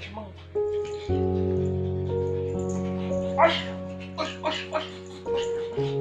Emang. Os, os. Os, os.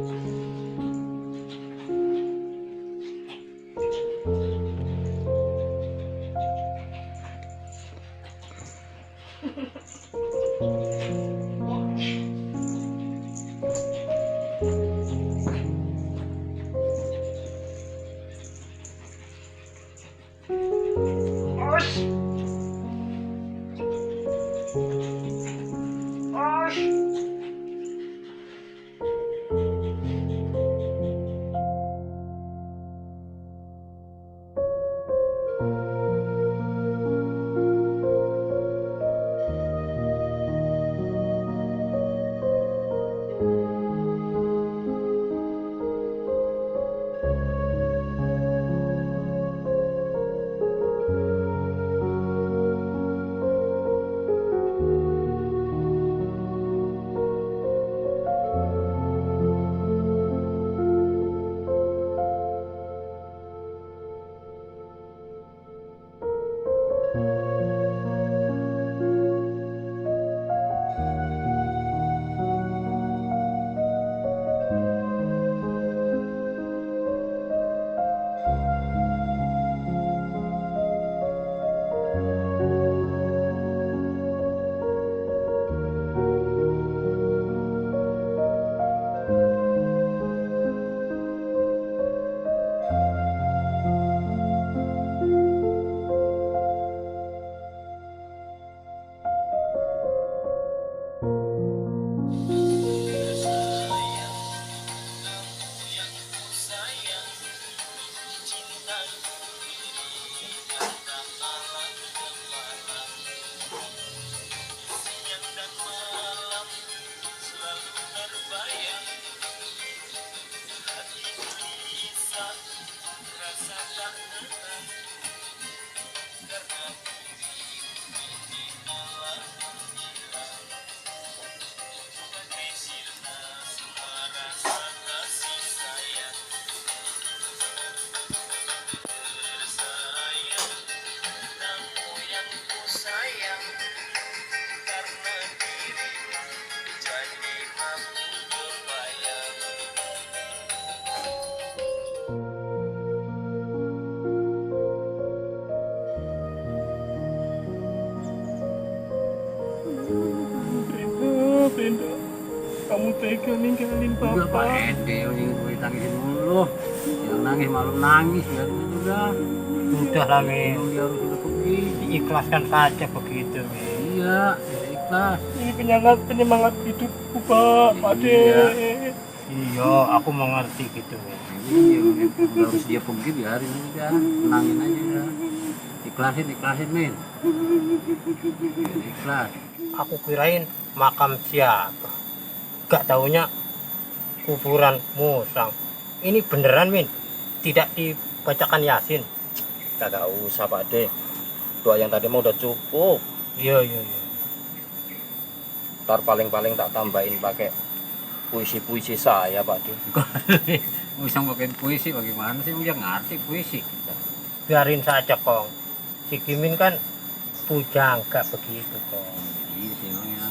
Brenda, kamu tega ninggalin Udah Pak papa. Ede, yang gue tangisin mulu. Yang nangis malu nangis, ya udah. Sudah lah Min, Dia harus udah pergi. diikhlaskan saja begitu Min. Iya, ya ikhlas. Ini penyemangat hidupku, Pak. Pak De. Iya, aku mengerti gitu Min. Iya, udah harus dia pergi, biarin aja. Tenangin aja ya. Ikhlasin, Min. Biar ikhlas. Aku kirain makam siapa. Gak taunya kuburan musang. Ini beneran Min, tidak dibacakan Yasin. Kagak usah Pak De, doa yang tadi mah udah cukup. Iya. Ntar paling-paling tak tambahin pakai puisi-puisi saya Pak De. Musang pakai puisi, bagaimana sih? Dia ngerti puisi. Biarin saja Kong. Si Kimin kan pujangga begitu Kong. Iya sih emangnya.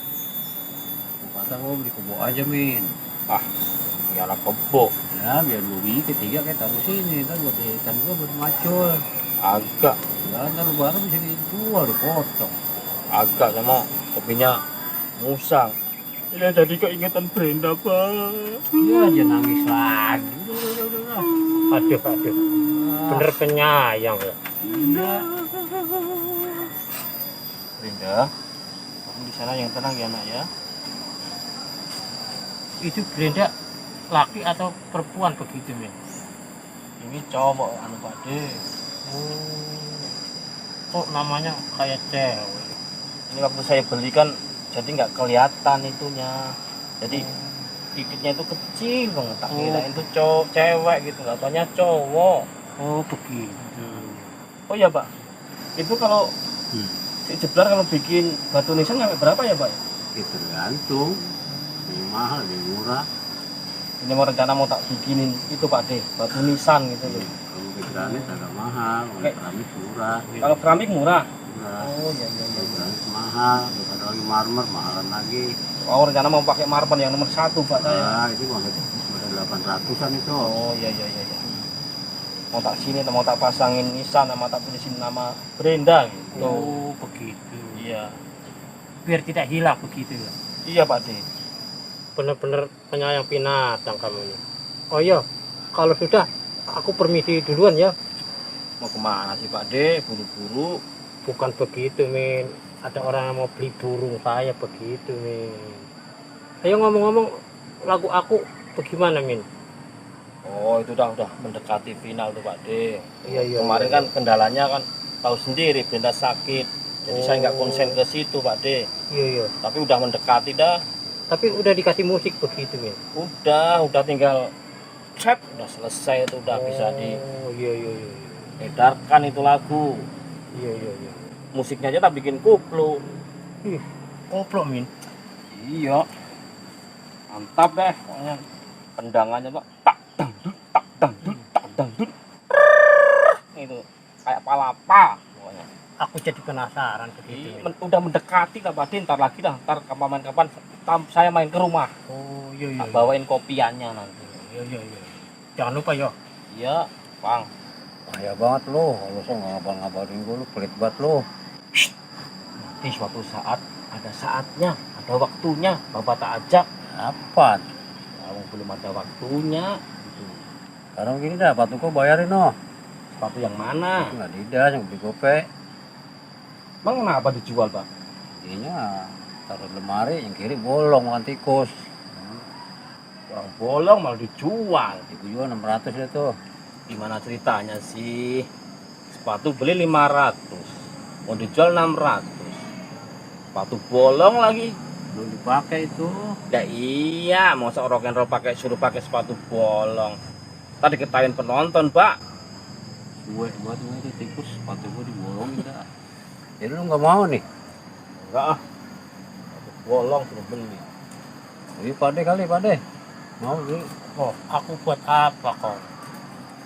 Aku kata mau beli kebo aja Min. Ya anak kebo. Ya biar 2 biji, 3 kayak taruh sini. Ntar buat ikan gua buat macul. Agak, Ya ntar lebaran bisa dijual, dipotong. agak sama kopinya musang. Ini jadi keingetan Brenda, Pak. Iya aja nangis lagi. Udah. Aduh. Bener penyayang ya. Iya. Brenda, kamu di sana yang tenang ya nak ya. Itu Brenda laki atau perempuan begitu Min? Ini cowok anu Pak De. Kok namanya kayak cewek? Ini waktu saya beli kan jadi nggak kelihatan itunya. Jadi titiknya itu kecil banget. Tak kirain itu cowok cewek gitu, nggak taunya cowok. Oh begitu. Oh ya Pak, itu kalau si Jeblar kalau bikin batu nisan sampai berapa ya Pak? Ya tergantung. Yang mahal, yang murah. Ini mau rencana mau tak bikinin itu Pak De, batu nisan gitu loh. Kalau ke granit agak mahal, kalau Kayak- keramik murah. Kalau keramik murah. Murah. Oh iya. Kalau granit mahal. mahal, terus ada lagi marmer mahalan lagi. Oh, rencana mau pakai marmer yang nomor 1 Pak saya. Itu udah 800-an itu. Oh iya. Mau tak sini, mau tak pasangin nisan, mau tak tulisin nama Brenda gitu. Oh, begitu. Iya. Biar tidak hilang begitu ya. Iya Pak De. Benar-benar penyayang binatang kamu ini. Oh iya, kalau sudah aku permisi duluan ya. Mau kemana sih Pak De? Buru-buru. Bukan begitu, Min. Ada orang yang mau beli burung saya begitu, Min. Ayo ngomong-ngomong, lagu aku bagaimana, Min? Oh itu udah mendekati final tuh Pak De. Iya. Kemarin kan kendalanya kan tahu sendiri Brenda sakit. Jadi saya nggak konsen ke situ Pak De. Iya. Tapi udah mendekati dah. Tapi udah dikasih musik begitu, Min. Udah tinggal chat, udah selesai itu udah bisa Oh, iya. diedarkan itu lagu. Iya. Musiknya aja tak bikin koplo. Koplo, Min. Iya. Mantap deh pokoknya. Pendangannya Pak. Tak dangdut. Itu kayak palapa pokoknya. Aku jadi penasaran begitu, Min. Udah mendekati lah Pak De, ntar lagi dah. Ntar kapan saya main ke rumah. Oh, iya. Tak bawain kopiannya nanti. Iya. Jangan lupa, yo. Iya, Bang. Bahaya banget lo, kalau saya ngabar-ngabarin gue lo pelit banget lo. Nanti suatu saat ada saatnya, ada waktunya. Bapak tak ajak. Apa? Kamu belum ada waktunya. Gitu. Sekarang gini dah, patuh kau bayarin no. Sepatu yang mana? Nggak didas, yang beli gope. Bang kenapa dijual Pak? Ininya taruh di lemari, yang kiri bolong makan tikus. Orang bolong malah dijual. Tikus juga 600 ya tuh. Gimana ceritanya sih? Sepatu beli 500, mau dijual 600. Sepatu bolong lagi. Belum dipakai itu. Ya iya, mau seorang rock and roll suruh pakai sepatu bolong. Tadi ketahuin penonton, Pak. Gue buat itu tikus, sepatu gue dibolongin dah. Jadi lu nggak mau nih? Enggak ah. Sepatu bolong suruh beli. Jadi pade kali pade. Mau beli? Oh, aku buat apa, kok?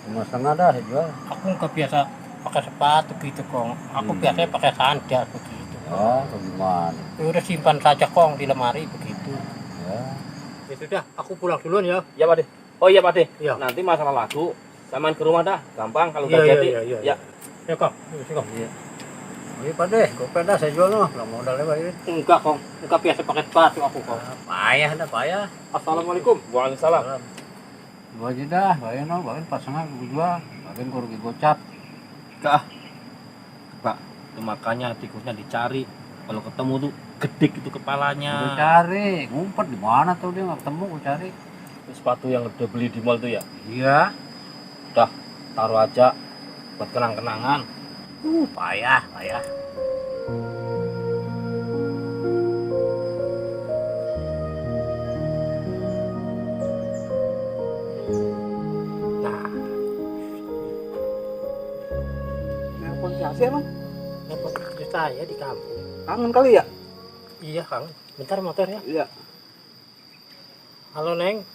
5,5 dah saya jual. Aku nggak biasa pakai sepatu gitu, Kong. Aku biasanya pakai sandal begitu. Oh, bagaimana? Udah simpan saja, Kong, di lemari begitu. Ya. Ya sudah, aku pulang duluan ya. Ya, Pak De. Oh iya, Pak De. Iya. Nanti masalah lagu saya main ke rumah dah. Gampang kalau Iya, udah jadi. iya. Ya. Ya, Kong. Kong. Iya. Iya pade, gope dah saya jual noh. Lah modal lebar ini. Enggak, Kong. Enggak biasa pakai sepatu aku, Kong. Payah dah payah. Assalamualaikum. Waalaikumsalam. Gua aja dah, bayar noh, bayar pas setengah gua jual. Bagian gua rugi gocap. Kak. Pak, itu makanya tikusnya dicari. Kalau ketemu tuh gedik itu kepalanya. Gua cari, ngumpet di mana tuh dia nggak ketemu gua cari. Itu sepatu yang udah beli di mall tuh ya. Iya. Udah taruh aja buat kenang-kenangan. Payah. Nelpon si Asia emang? Nelpon istri saya di kampung. Kangen kali ya? Iya, Kang. Bentar motor ya. Iya. Halo, Neng.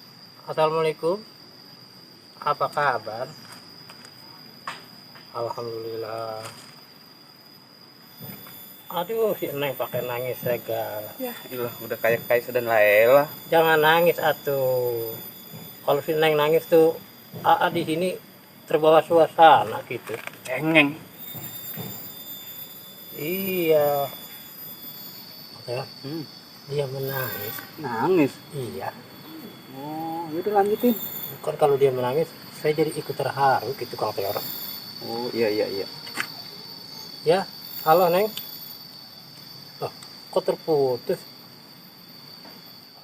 Assalamualaikum. Apa kabar? Alhamdulillah. Aduh, si Neng pakai nangis segala. Ya, ilah udah kayak Kaisa dan Laila. Jangan nangis atuh. Kalau si Neng nangis tuh, Aa di sini terbawa suasana gitu. Cengeng. Iya. Ya, dia menangis. Nangis. Iya. Oh, yaudah lanjutin. Bukan kalau dia menangis, saya jadi ikut terharu gitu Kang Teor. Oh, iya. Ya, halo Neng. Loh, kok terputus?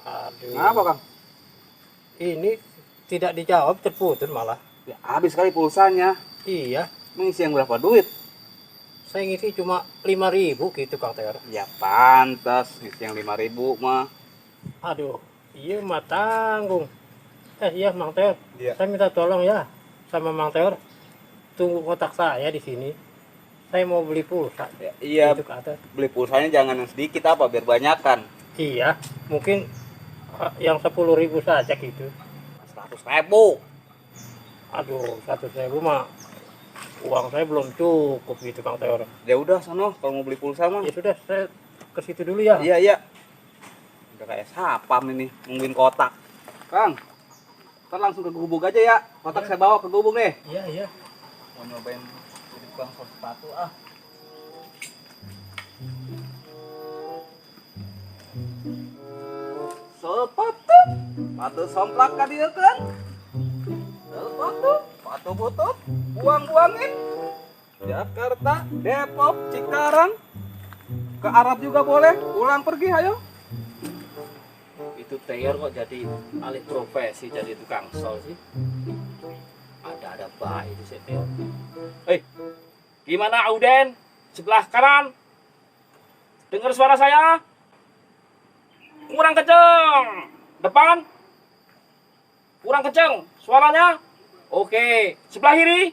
Aduh. Kenapa, Kang? Ini tidak dijawab, terputus malah. Ya, habis kali pulsanya. Iya, Mengisi yang berapa duit? saya ngisi cuma 5.000 gitu Kang Teor. Ya pantas, ngisi yang 5.000 mah. Aduh, iya mah tanggung. Iya Mang Teor. Iya. Saya minta tolong ya sama Mang Teor. Tunggu kotak saya di sini. Saya mau beli pulsa. Ya, iya, Itu ke atas. beli pulsanya jangan yang sedikit apa, biar banyakan. Iya, mungkin yang 10.000 saja gitu. 100.000. Aduh, 100.000 mah uang saya belum cukup gitu Kang Teor. Ya udah sono, kalau mau beli pulsa mah. Ya sudah, saya ke situ dulu ya. Iya, iya. Udah kayak sapam ini, nungguin kotak. Kang, ntar langsung ke gubuk aja ya. Kotak saya bawa ke gubuk nih. Iya, iya. Mau nyobain jadi tukang sol sepatu ah. Sepatu somplak ka dia kan? Sepatu butut, buang-buangin. Jakarta, Depok, Cikarang. Ke Arab juga boleh, pulang pergi ayo. Itu Teor kok jadi alih profesi jadi tukang sol sih. Ada baik itu si Teor. Hei, gimana Auden? Sebelah kanan. Dengar suara saya? Kurang kenceng. Depan. Kurang kenceng suaranya. Oke, sebelah kiri.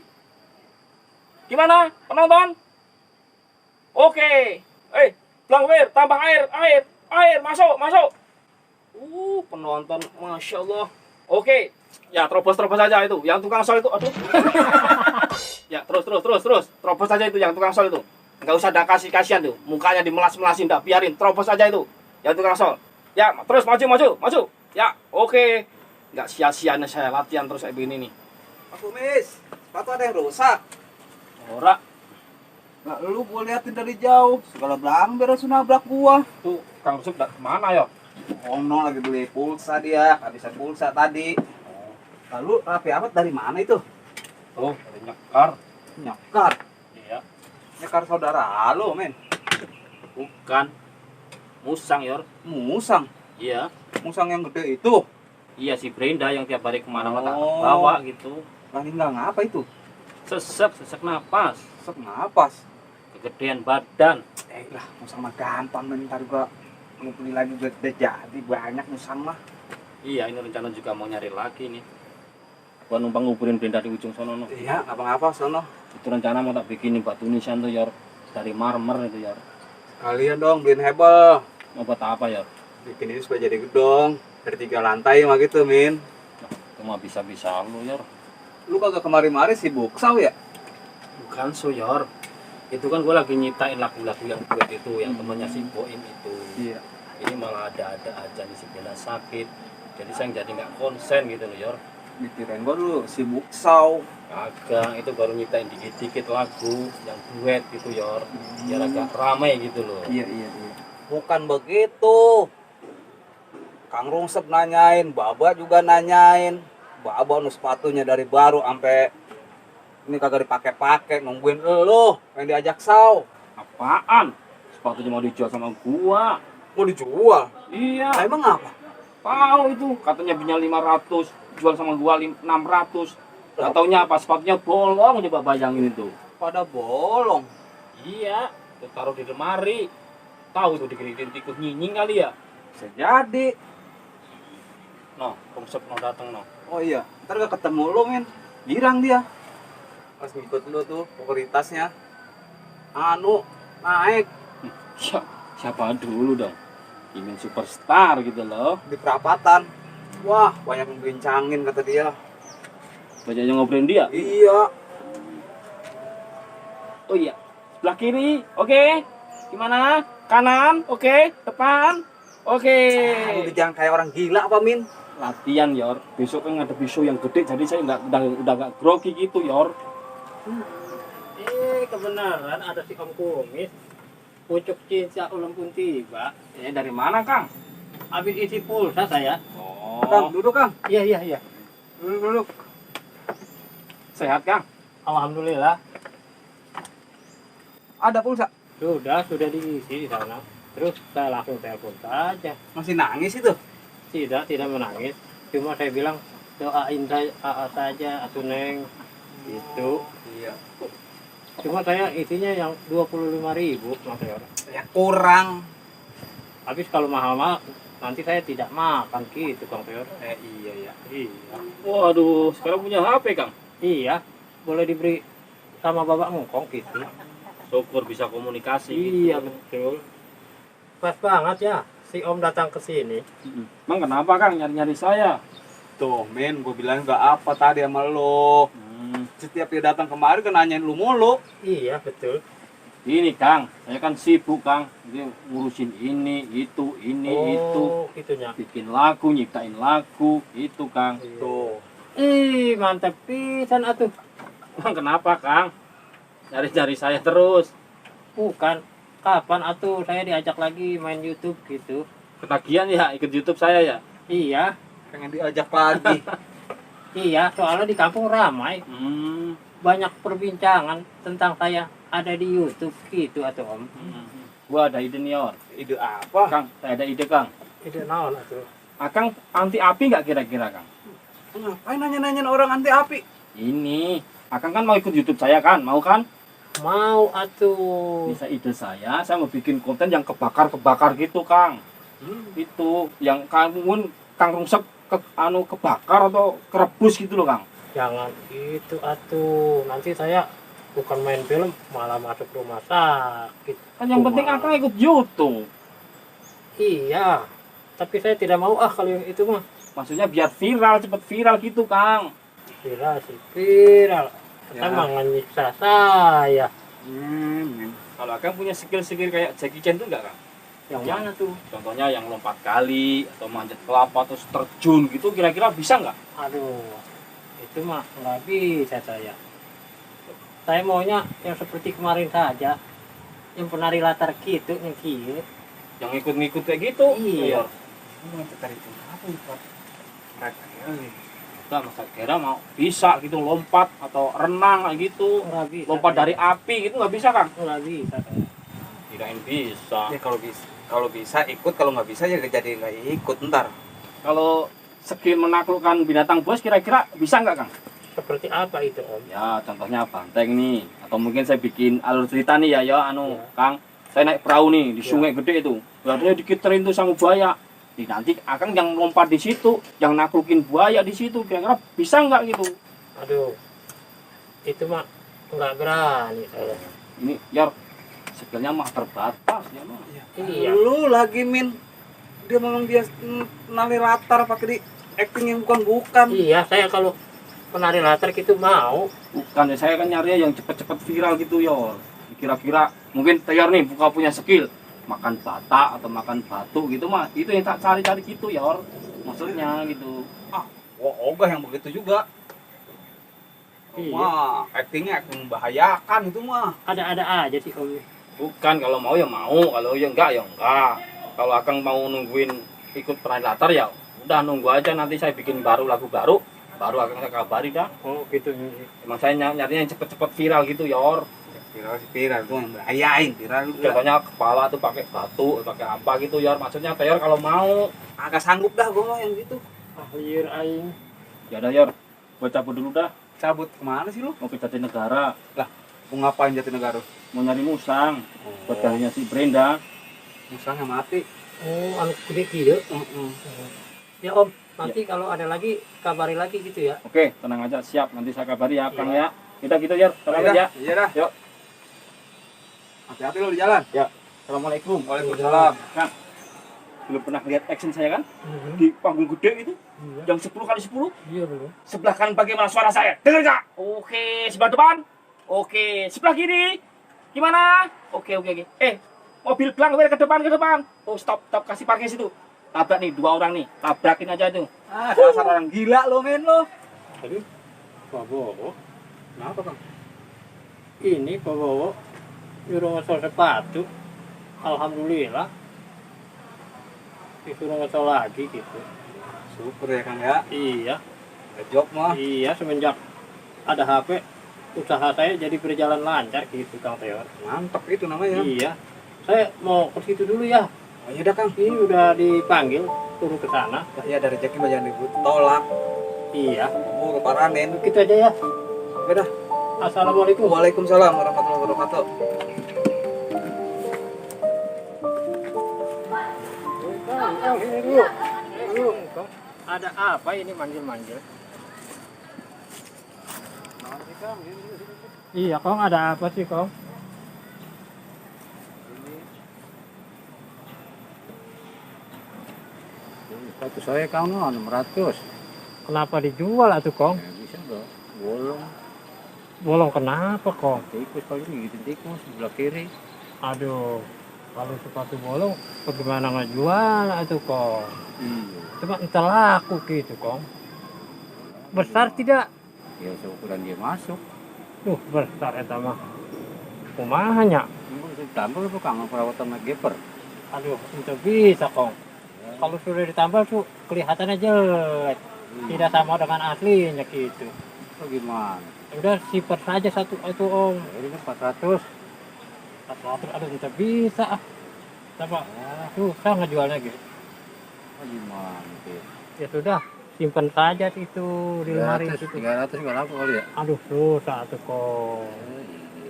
Gimana penonton? Oke. Blangwir, tambah air, masuk. Penonton, masya Allah. Oke, ya terobos aja itu. Yang tukang sol itu, aduh. Ya terus. Terobos aja itu yang tukang sol itu. Nggak usah ada kasihan tuh. Mukanya dimelas-melasin, dah biarin. Terobos aja itu. Yang tukang sol. Ya, terus maju. Ya, oke. Nggak sia-sianya saya latihan terus kayak begini nih. Pak Kumis, sepatu ada yang rusak. Ora, Nggak lu gua liatin dari jauh. Segala belakang beres nabrak gua. tuh Kang Rusuk kemana ya? Ono lagi beli pulsa dia, habisan pulsa tadi. Lalu Raffi Ahmad dari mana itu? Tuh, ada nyekar. Nyekar. Iya. Nyekar saudara lo, men. Bukan. Musang, Yor. Musang. Iya. Musang yang gede itu. Iya, si Brenda yang tiap hari kemana-mana Oh. bawa gitu. Lagi nggak ngapa itu? Sesek napas. Sek napas. Kegedean badan. Lah, musang mah gampang, men. Ntar gua ngumpulin lagi udah jadi banyak musang mah. Iya, ini rencana juga mau nyari lagi nih. Gua numpang nguburin Brenda di ujung sono. No. Iya, ngapa-ngapa sono. Itu rencana mau tak bikinin batu nisan tuh, Yor. Dari marmer itu, Yor. Kalian dong beliin hebel. Mau buat apa, Yor? Bikin ini supaya jadi gedong. Dari 3 lantai mah gitu, Min. Cuma bisa-bisa lu, Yor. Lu kagak kemari-mari sibuk saw ya? Bukan so, Yor. Itu kan gua lagi nyitain lagu-lagu yang duet itu, yang temennya si Boim itu. Iya. Ini malah ada-ada aja nih si Bella sakit. Jadi saya jadi nggak konsen gitu loh, Yor. Dikirain gua lu sibuk saw. Kagak, itu baru nyitain dikit-dikit lagu yang duet gitu, Yor. Biar agak ramai gitu loh. Iya. Bukan begitu. Kang Rungsep nanyain, Baba juga nanyain. Baba nu sepatunya dari baru sampai ini kagak dipakai-pakai, nungguin elo yang diajak saw. Apaan? Sepatunya mau dijual sama gua. Mau dijual? Iya. Nah, emang apa? Tahu itu, katanya belinya 500, jual sama gua 600. Gak taunya apa, sepatunya bolong, coba bayangin itu. Pada bolong. Iya, itu taruh di lemari. Tahu itu diginiin tikus nyinying kali ya. Bisa jadi. No, konsep no datang no. Oh iya, ntar gak ketemu lo, men. Girang dia. Pas ngikut lu tuh, popularitasnya naik Siapa dulu dong? Ingin superstar gitu loh. di perapatan. Wah, banyak yang bincangin kata dia. Banyak yang ngobrolin dia. Iya. Oh iya, sebelah kiri, oke. Gimana? Kanan, oke. Depan, oke. Udah jangan kayak orang gila apa, Min? Latihan, Yor. Besok kan ada show yang gede, jadi saya udah nggak grogi gitu, Yor. Kebenaran ada si Om Kumis. Pucuk cinta ulang pun tiba. Dari mana, Kang? Habis isi pulsa saya. Kang, duduk, Kang. Iya. Duduk. Sehat, Kang? Alhamdulillah. Ada pulsa. Sudah diisi di sana. Terus saya langsung telepon saja. Masih nangis itu. Tidak menangis. Cuma saya bilang doain saja atuh Neng. Gitu. Iya. Cuma saya isinya yang 25.000 Mas Yor. Ya kurang. Habis kalau mahal-mahal nanti saya tidak makan gitu Kang Yor. Iya. Iya. Waduh, sekarang punya HP, Kang? Iya. Boleh diberi sama Bapak Ngkong gitu. Syukur bisa komunikasi. Iya betul. Pas banget ya si Om datang ke sini. Emang kenapa, Kang, nyari-nyari saya? Tuh, men, gue bilang gak apa tadi sama lo. Setiap dia datang kemari kan nanyain lu mulu. Iya betul. Ini Kang, saya kan sibuk Kang. Dia ngurusin ini, itu, Oh, itunya. bikin lagu, nyiptain lagu, itu Kang. Tuh. Ih, mantap pisan atuh. Emang kenapa Kang? Cari-cari saya terus. Bukan. Kapan atuh saya diajak lagi main YouTube gitu? Ketagihan ya ikut YouTube saya ya. Iya, Pengen diajak lagi. iya, soalnya di kampung ramai. Hmm. Banyak perbincangan tentang saya ada di YouTube gitu atau Om. Gua ada ide nih Or. Ide apa? Kang, saya ada ide Kang. Ide naon atuh? Akang anti api nggak kira-kira Kang? Ngapain nanya-nanyain orang anti api? Ini, Akang kan mau ikut YouTube saya kan, mau kan? Mau atuh. Bisa ide saya mau bikin konten yang kebakar gitu Kang. Itu yang Kang Rungsep kebakar atau kerebus gitu loh Kang. Jangan itu atuh. Nanti saya bukan main film malah masuk rumah sakit. Kan yang penting Akang ikut YouTube. Iya. Tapi saya tidak mau kalau yang itu mah. Maksudnya biar viral, cepet viral gitu Kang. Viral sih viral. Ya. Emang nyiksa saya. Kalau Akang punya skill-skill kayak Jackie Chan tuh enggak Kang? Yang mana tuh? Contohnya yang lompat kali atau manjat kelapa atau terjun gitu kira-kira bisa nggak? Aduh, itu mah nggak bisa saya. Saya maunya yang seperti kemarin saja, yang penari latar gitu, yang kiri. Yang ngikut-ngikut kayak gitu? Iya. Itu apa Pak? Mereka ini. Enggak, masa kira mau bisa gitu lompat atau renang kayak gitu. Nggak bisa. Lompat saya. dari api gitu nggak bisa Kang? Nggak bisa saya. Kirain bisa. Ya kalau bisa ikut, kalau nggak bisa ya jadi nggak ikut ntar. Kalau skill menaklukkan binatang buas kira-kira bisa nggak Kang? Seperti apa itu Om? Ya contohnya banteng nih. Atau mungkin saya bikin alur cerita nih ya Ya. Kang. Saya naik perahu nih di Ya. sungai gede itu. Berarti dikiterin tuh sama buaya. Nanti Akang yang lompat di situ, yang naklukin buaya di situ, kira-kira bisa nggak gitu? Aduh, itu mah nggak berani saya. Ini Yor, skillnya mah terbatas ya mah. Iya. Lu lagi Min. Dia memang biasa nali latar pakai di acting yang bukan. Iya, saya kalau penari latar gitu mau. Bukan ya, saya kan nyari yang cepet-cepet viral gitu Yor. Kira-kira mungkin Yor nih buka punya skill makan bata atau makan batu gitu mah, itu yang tak cari-cari gitu Yor. Maksudnya gitu. Wah, ogah yang begitu juga. Iya. Wah, actingnya acting membahayakan itu mah. Ada-ada aja sih Om. Bukan, kalau mau ya mau, kalau ya enggak ya enggak. Kalau Akang mau nungguin ikut penari latar ya udah nunggu aja, nanti saya bikin lagu baru Akang saya kabari dah. Oh gitu. Emang saya nyarinya yang cepet-cepet viral gitu Yor. Viral itu yang bahayain viral itu. Contohnya kepala tuh pakai batu, pakai apa gitu Yor. Maksudnya Yor kalau mau. Agak sanggup dah gua mah yang gitu. Akhir aing. Ya udah Yor, gua cabut dulu dah. Cabut kemana sih lu? Mau ke Jatinegara, Mau ngapain Jatinegara? mau nyari musang buat kalinya si Brenda. Musangnya mati. Oh, anu gede gitu. Ya Om, nanti kalau ada lagi kabari lagi gitu ya. Oke, tenang aja, siap. Nanti saya kabari ya Kang ya. Kita gitu Yor, tenang aja. Iya dah. Yuk. Hati-hati lu di jalan. Assalamualaikum. Waalaikumsalam. Kang, belum pernah lihat action saya kan? Di panggung gede itu, Iya. yang 10 kali 10. Iya belum. Sebelah kanan bagaimana suara saya? Dengar nggak? Oke, sebelah depan. Oke, sebelah kiri. Gimana? Oke. Mobil belang ke depan. Oh, stop, kasih parkir situ. Tabrak nih, 2 orang nih. Tabrakin aja tuh. Dasar orang gila lo men lo. Aduh, Pak Bowo. Kenapa Kang? Ini Pak Bowo nyuruh ngesol sepatu. Alhamdulillah. Disuruh ngesol lagi gitu. Super ya Kang ya. Iya. Job mah. Iya, semenjak ada HP, usaha saya jadi berjalan lancar gitu Kang Teor. Mantap itu namanya. Iya. Saya mau ke situ dulu ya. Oh iya dah Kang. Ini udah dipanggil turun ke sana. Ya dari rezeki mah jangan ditolak. Iya. Mau ke Paranen. Begitu aja ya. Oke dah. Assalamualaikum. Waalaikumsalam warahmatullahi wabarakatuh. Kang, ini dulu. Ada apa ini manggil-manggil? Iya, Kong, ada apa sih, Kong? Sepatu saya Kang 600. Kenapa dijual atuh, Kong? Ya, bisa enggak? Bolong. Bolong kenapa kong? Tikus kali ini gitu tikus sebelah kiri. Aduh, kalau sepatu bolong bagaimana ngejual itu kong? Iya. Coba entah laku gitu kong. Besar tidak? Ya seukuran dia masuk. Duh, besar eta mah. Kumahanya? Mungkin bisa ditambal tuh kang perawatan MacGyver. Aduh, itu bisa kong. Kalau sudah ditambal tuh kelihatannya jelek. Tidak sama dengan aslinya gitu. Oh gimana? Udah simpan saja satu itu om. Ya, ini kan 400. 400, aduh tidak bisa ah. Coba, susah ngejualnya gitu. Oh gimana sih? Ya sudah, simpan saja itu di lemari 300, situ. 300 nggak laku kali ya? Aduh, susah tuh kong.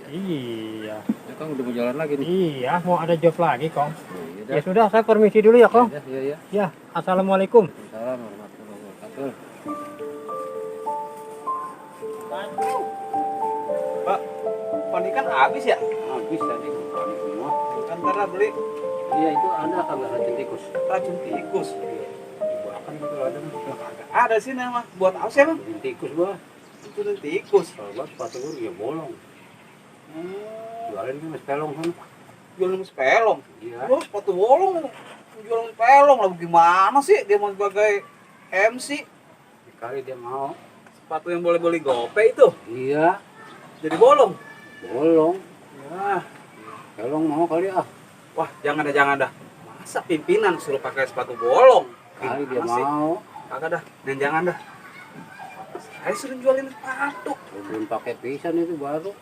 Iya. Iya. Ya kan udah mau jalan lagi nih. Iya, mau ada job lagi kong. Iya Ya sudah, saya permisi dulu ya kong. Iya iya. Ya, assalamualaikum. Assalamualaikum warahmatullahi wabarakatuh. Pak, panik kan habis ya? Habis tadi panik semua. Antara beli Iya itu ada kagak racun tikus. racun tikus. Bahkan itu ada Kagak ada sih nama. Buat apa sih emang? racun tikus gua. Itu racun tikus. Kalau gua sepatu gua ya bolong. Hmm, Jualin kan mas pelong kan. jualan sepelong. Iya. Oh, sepatu bolong. Jualan sepelong lah gimana sih? Dia mau sebagai MC. Sekali dia mau. Sepatu yang boleh beli gope itu. Iya. Jadi bolong. Bolong. Ya. Pelong mau kali ah. Wah, jangan dah. Masa pimpinan suruh pakai sepatu bolong? Kali dia Gimana sih? mau. Kagak dah, dan jangan dah. Saya sering jualin sepatu. Belum pakai pisan itu baru.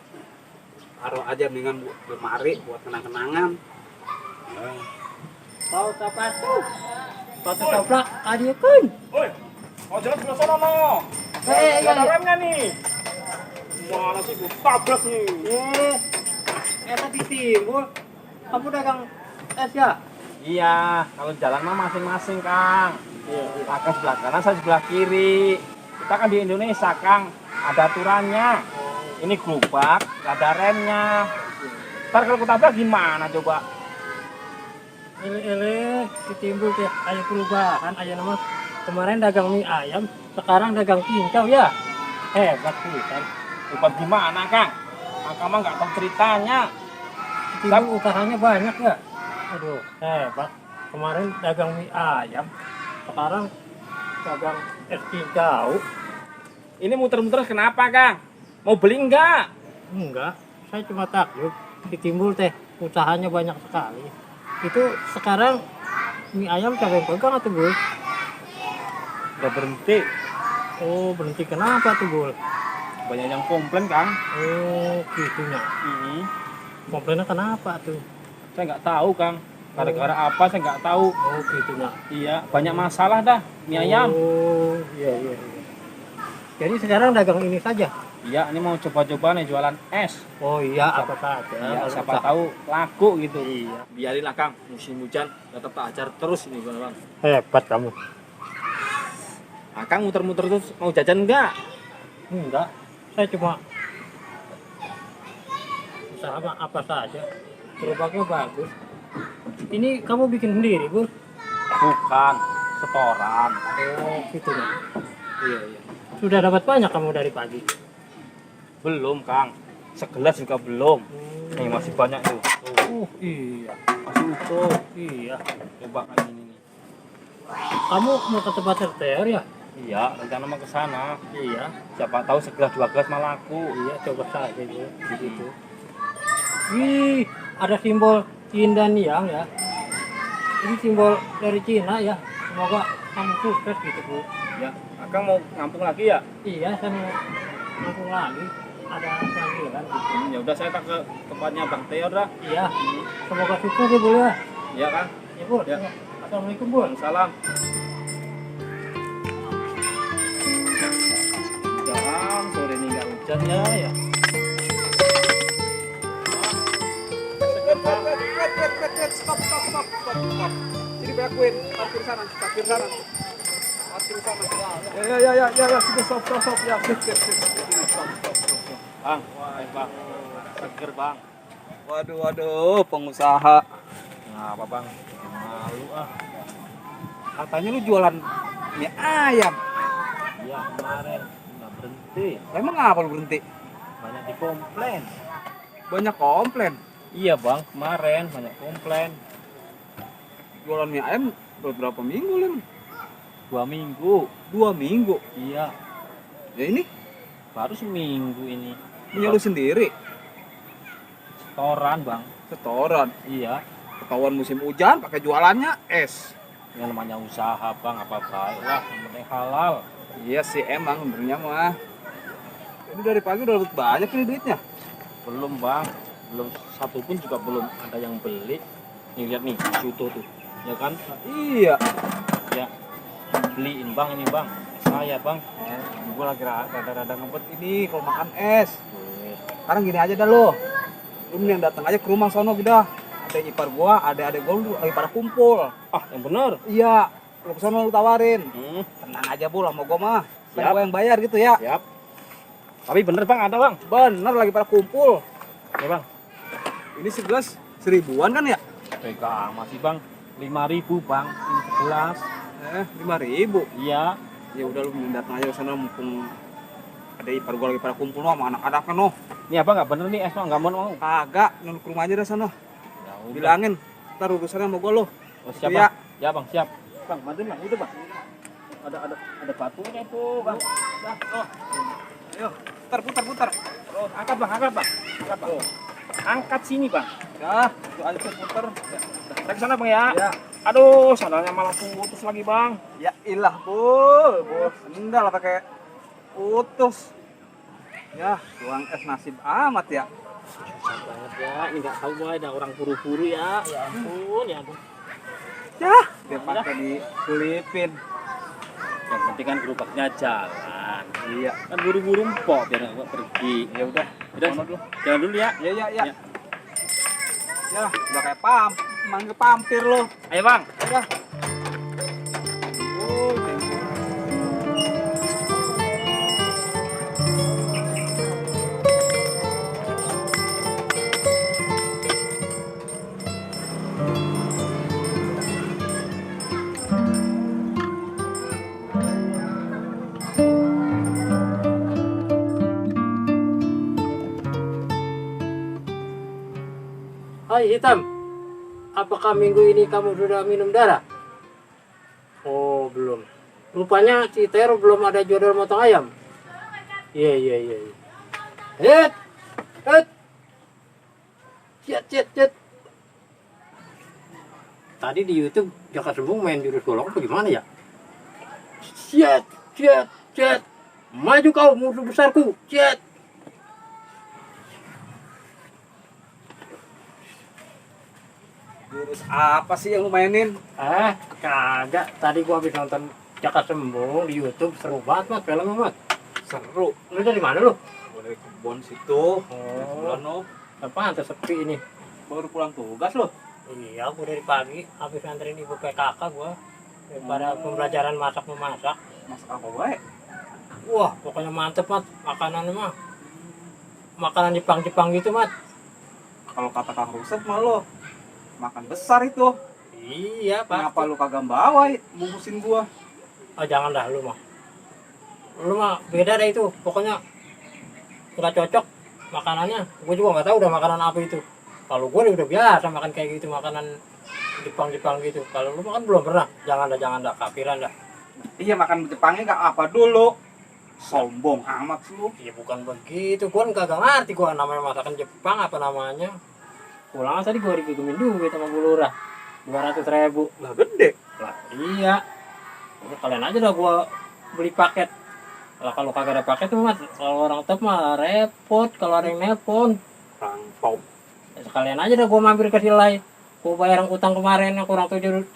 Taruh aja mendingan buat lemari, buat kenang-kenangan. Tahu sepatu? Sepatu coplak, aja kun. Woi, mau jalan sebelah sana no. Iya, Ada iya. remnya nih. Mana sih gue tabrak nih. Eta ditimbul. Kamu dagang es ya? Iya, kalau jalan mah masing-masing, Kang. Akang sebelah kanan, saya sebelah kiri. Kita kan di Indonesia, Kang. Ada aturannya. Ini gerobak, nggak ada remnya. Ntar kalau ketabrak gimana coba? Ele ditimbul teh aya perubahan aya nama kemarin dagang mie ayam, sekarang dagang cincau ya. Hebat pisan. Hebat gimana, Kang? Akang mah nggak tahu ceritanya. Ditimbul usahanya banyak ya. Aduh, hebat. Kemarin dagang mie ayam, sekarang dagang es cincau. Ini muter-muter kenapa, Kang? Mau beli nggak? Enggak, saya cuma takjub. Ditimbul teh usahanya banyak sekali. Itu sekarang mie ayam siapa yang pegang atau Bul? Udah berhenti. Oh, berhenti kenapa tuh Bul? Banyak yang komplain, Kang. Oh, gitunya. Komplainnya kenapa tuh? Saya nggak tahu, Kang. Gara-gara apa saya nggak tahu. Oh, gitunya. Iya, banyak masalah dah mie ayam. Oh, iya. Jadi sekarang dagang ini saja. Iya, ini mau coba-coba nih jualan es. Oh iya, apa saja. Iya, Kalau siapa usaha- tahu laku gitu. Iya. Biarin lah, Kang. Musim hujan tetap tak ajar terus ini, Bang. Hebat kamu. Akang muter-muter terus mau jajan enggak? Enggak, saya cuma usaha mah apa saja. Gerobaknya bagus. Ini kamu bikin sendiri, Bu? Bukan, setoran. Oh, gitu ya. Iya. Sudah dapat banyak kamu dari pagi. Belum, Kang. Segelas juga belum. Nih masih banyak tuh. Iya. Masih utuh. Iya. Coba kan ini nih. Kamu mau ke tempat RTR ya? Iya, rencana mau ke sana. Iya. Siapa tahu segelas dua gelas malah laku. Iya, coba saja Bu. Begitu. Wih, ada simbol Yin dan Yang ya. Ini simbol dari Cina ya. Semoga kamu sukses gitu, Bu. Ya, Akang mau ngampung lagi ya? Iya, saya mau ngomong lagi. Ada panggilan gitu. Ya udah saya tak ke tempatnya Bang Teo dah. Iya, semoga sukses ya, Bu ya. Iya, Kang. Ya, Bu. Ya. Assalamualaikum, Bu. Salam. Jangan sore ini nggak hujan ya. Stop. Sini berakuin, parkir sana. Parkir sana. Ya, sudah stop ya. Bang, Bang. Seger, Bang. Waduh, pengusaha. Nah, apa, Bang? Malu ah. Katanya lu jualan mie ayam. Iya, kemarin nggak berhenti. Emang apa lu berhenti? Banyak Dikomplain. Banyak komplain. Iya bang, kemarin banyak komplain. Jualan mie ayam berapa minggu, Lim? 2 minggu. 2 minggu. Iya, Ya ini baru seminggu ini. punya lu sendiri. Setoran bang. Setoran. Iya, Ketahuan musim hujan pakai jualannya es. yang namanya usaha bang, apa baik lah, yang penting halal. Iya sih emang benernya mah. Ini dari pagi udah dapat banyak nih duitnya. Belum bang, belum satu pun juga belum ada yang beli. Nih lihat nih, Soto tuh, ya kan? Iya. Ya, beliin bang ini bang, saya bang. Gue lagi rada-rada ngebet ini kalau makan es. Boleh. Sekarang gini aja dah lo. Lu yang datang aja ke rumah sono gitu dah. Ada ipar gua, ada gua lagi pada kumpul. Ah, yang bener. Iya, lu ke sono lu tawarin. Tenang aja Bu, lah mau gua mah. Kan Siap. gua yang bayar gitu ya. Siap. Tapi bener bang, ada bang. Bener lagi pada kumpul. Ya bang. Ini segelas 1000-an kan ya? Pegang masih bang, 5.000 bang, ini segelas. 5.000. Iya. Ya udah lu datang aja ke sana mumpung ada ipar gua lagi pada kumpul no, sama anak-anak no. Ini apa nggak bener nih es mah nggak mau. Kagak, lu ke rumah aja dah sana. Ya udah. Bilangin, ntar urusannya sama gua lo. Oh, siap Ya. bang. Ya bang, siap. Bang, bantuin bang, itu bang. Ada batunya tuh bang. Dah, oh. Ayo, putar. Oh, angkat bang. Angkat bang. Angkat sini bang. Ya, itu aja tuh putar. Tarik ke sana bang ya. Ya. Aduh, sandalnya malah putus lagi bang. Ya ilah, Bul. Sendal pakai putus. Ya, tuang es nasib amat ya. Susah banget ya, ini nggak tahu boy, ada orang buru-buru ya. Ya ampun, ya ampun. Ya, dia pakai diselipin. Yang penting kan gerobaknya jalan. Iya. Kan buru-buru empok biar nggak pergi. Ya udah, Udah, sono dulu. jalan dulu ya. Ya. Ya. Ya, udah kayak manggil pampir lo. Ayo bang. Ya. Oh, thank you. Hai Hitam, apakah minggu ini kamu sudah minum darah? Oh belum. Rupanya si Tero belum ada jodoh motong ayam. Iya. Hit. Cet. Tadi di YouTube Jaka Sembung main jurus golong apa gimana ya? Cet. Maju kau musuh besarku. Cet. Jurus apa sih yang lu mainin? Kagak. Tadi gua habis nonton Jaka Sembung di YouTube, seru banget mas filmnya mas. Seru. Lu dari mana lu? Gua dari kebun situ. Sebulan lo. Apaan sepi ini? Baru pulang tugas lo. Iya, gua dari pagi habis nganterin ibu PKK gua daripada pembelajaran memasak. Masak apa baik? Wah, pokoknya mantep mat makanannya mah. Makanan Jepang gitu mat. Kalau kata Kang Rusep mah lo makan besar itu. Iya pak. Kenapa lu kagak bawa bungkusin gua? Oh jangan dah lu mah. Lu mah beda deh itu. Pokoknya nggak cocok makanannya. Gua juga nggak tahu udah makanan apa itu. Kalau gua udah biasa makan kayak gitu, makanan Jepang gitu. Kalau lu makan belum pernah. Jangan dah kafiran dah. Iya, makan Jepangnya nggak apa dulu. Sombong amat lu. Ya bukan begitu, gua kan kagak ngerti gua namanya masakan Jepang apa namanya. Pulang tadi gua dipinjemin duit sama Bu Lurah 200.000. Lah gede. Lah iya. Udah kalian aja dah gua beli paket. Lah kalau kagak ada paket tuh mas, kalau orang top mah repot kalau ada yang nelpon. Rangpau. Ya, sekalian aja dah gua mampir ke Silai. Gua bayar utang kemarin yang kurang 7.000.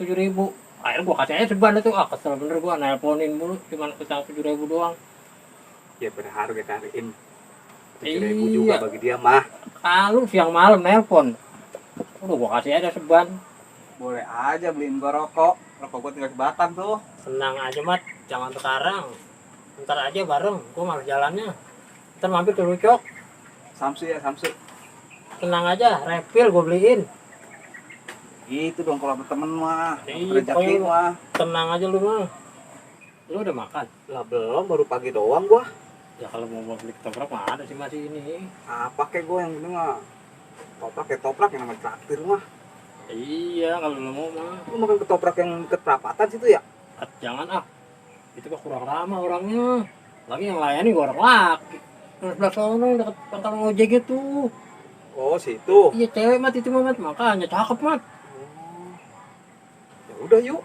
Akhirnya gua kasih aja seban itu. Kesel bener gua nelponin mulu cuma utang 7.000 doang. Ya bener harus kita cariin 7.000 Iya. juga bagi dia mah. Kalau siang malam nelpon. Udah gua kasih aja seban. Boleh aja beliin gua rokok. Rokok gua tinggal di Batam tuh. Senang aja mat, jangan sekarang. Ntar aja bareng, gua malas jalannya. Ntar mampir ke Lucok. Samsu. Tenang aja, refill gua beliin. Gitu dong kalau ada temen mah. Iya, Rezeki pokoknya mah. Tenang aja lu mah. Lu udah makan? Lah belum, baru pagi doang gua. Ya kalau mau beli ketoprak mah ada sih masih ini. Apa kek gue yang penting mah toprak kayak toprak yang namanya traktir mah. Iya kalau lo mau mah. Lu makan ketoprak yang deket perapatan situ ya? Jangan ah. Itu mah kurang ramah orangnya. Lagi yang layani gua orang laki. Terus sebelah sono dekat pangkalan ojek itu. Oh situ. Iya cewek mat itu mah mat. Makanya cakep mat. Ya udah yuk.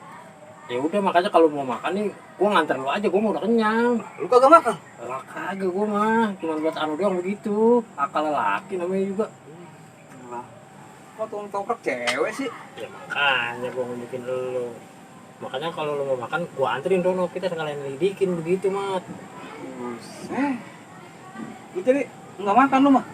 Ya udah makanya kalau mau makan nih gua nganter lu aja, gua mau udah kenyang. Lu kagak makan? Lah kagak gua mah, cuma buat anu doang begitu. Akal laki namanya juga. Lah. Kok tukang toprak cewek sih? Ya makanya gua nunjukin lu. Makanya kalau lu mau makan gua anterin dono, kita sekalian lidikin begitu mat. Buset. Lu jadi nggak makan lu mah?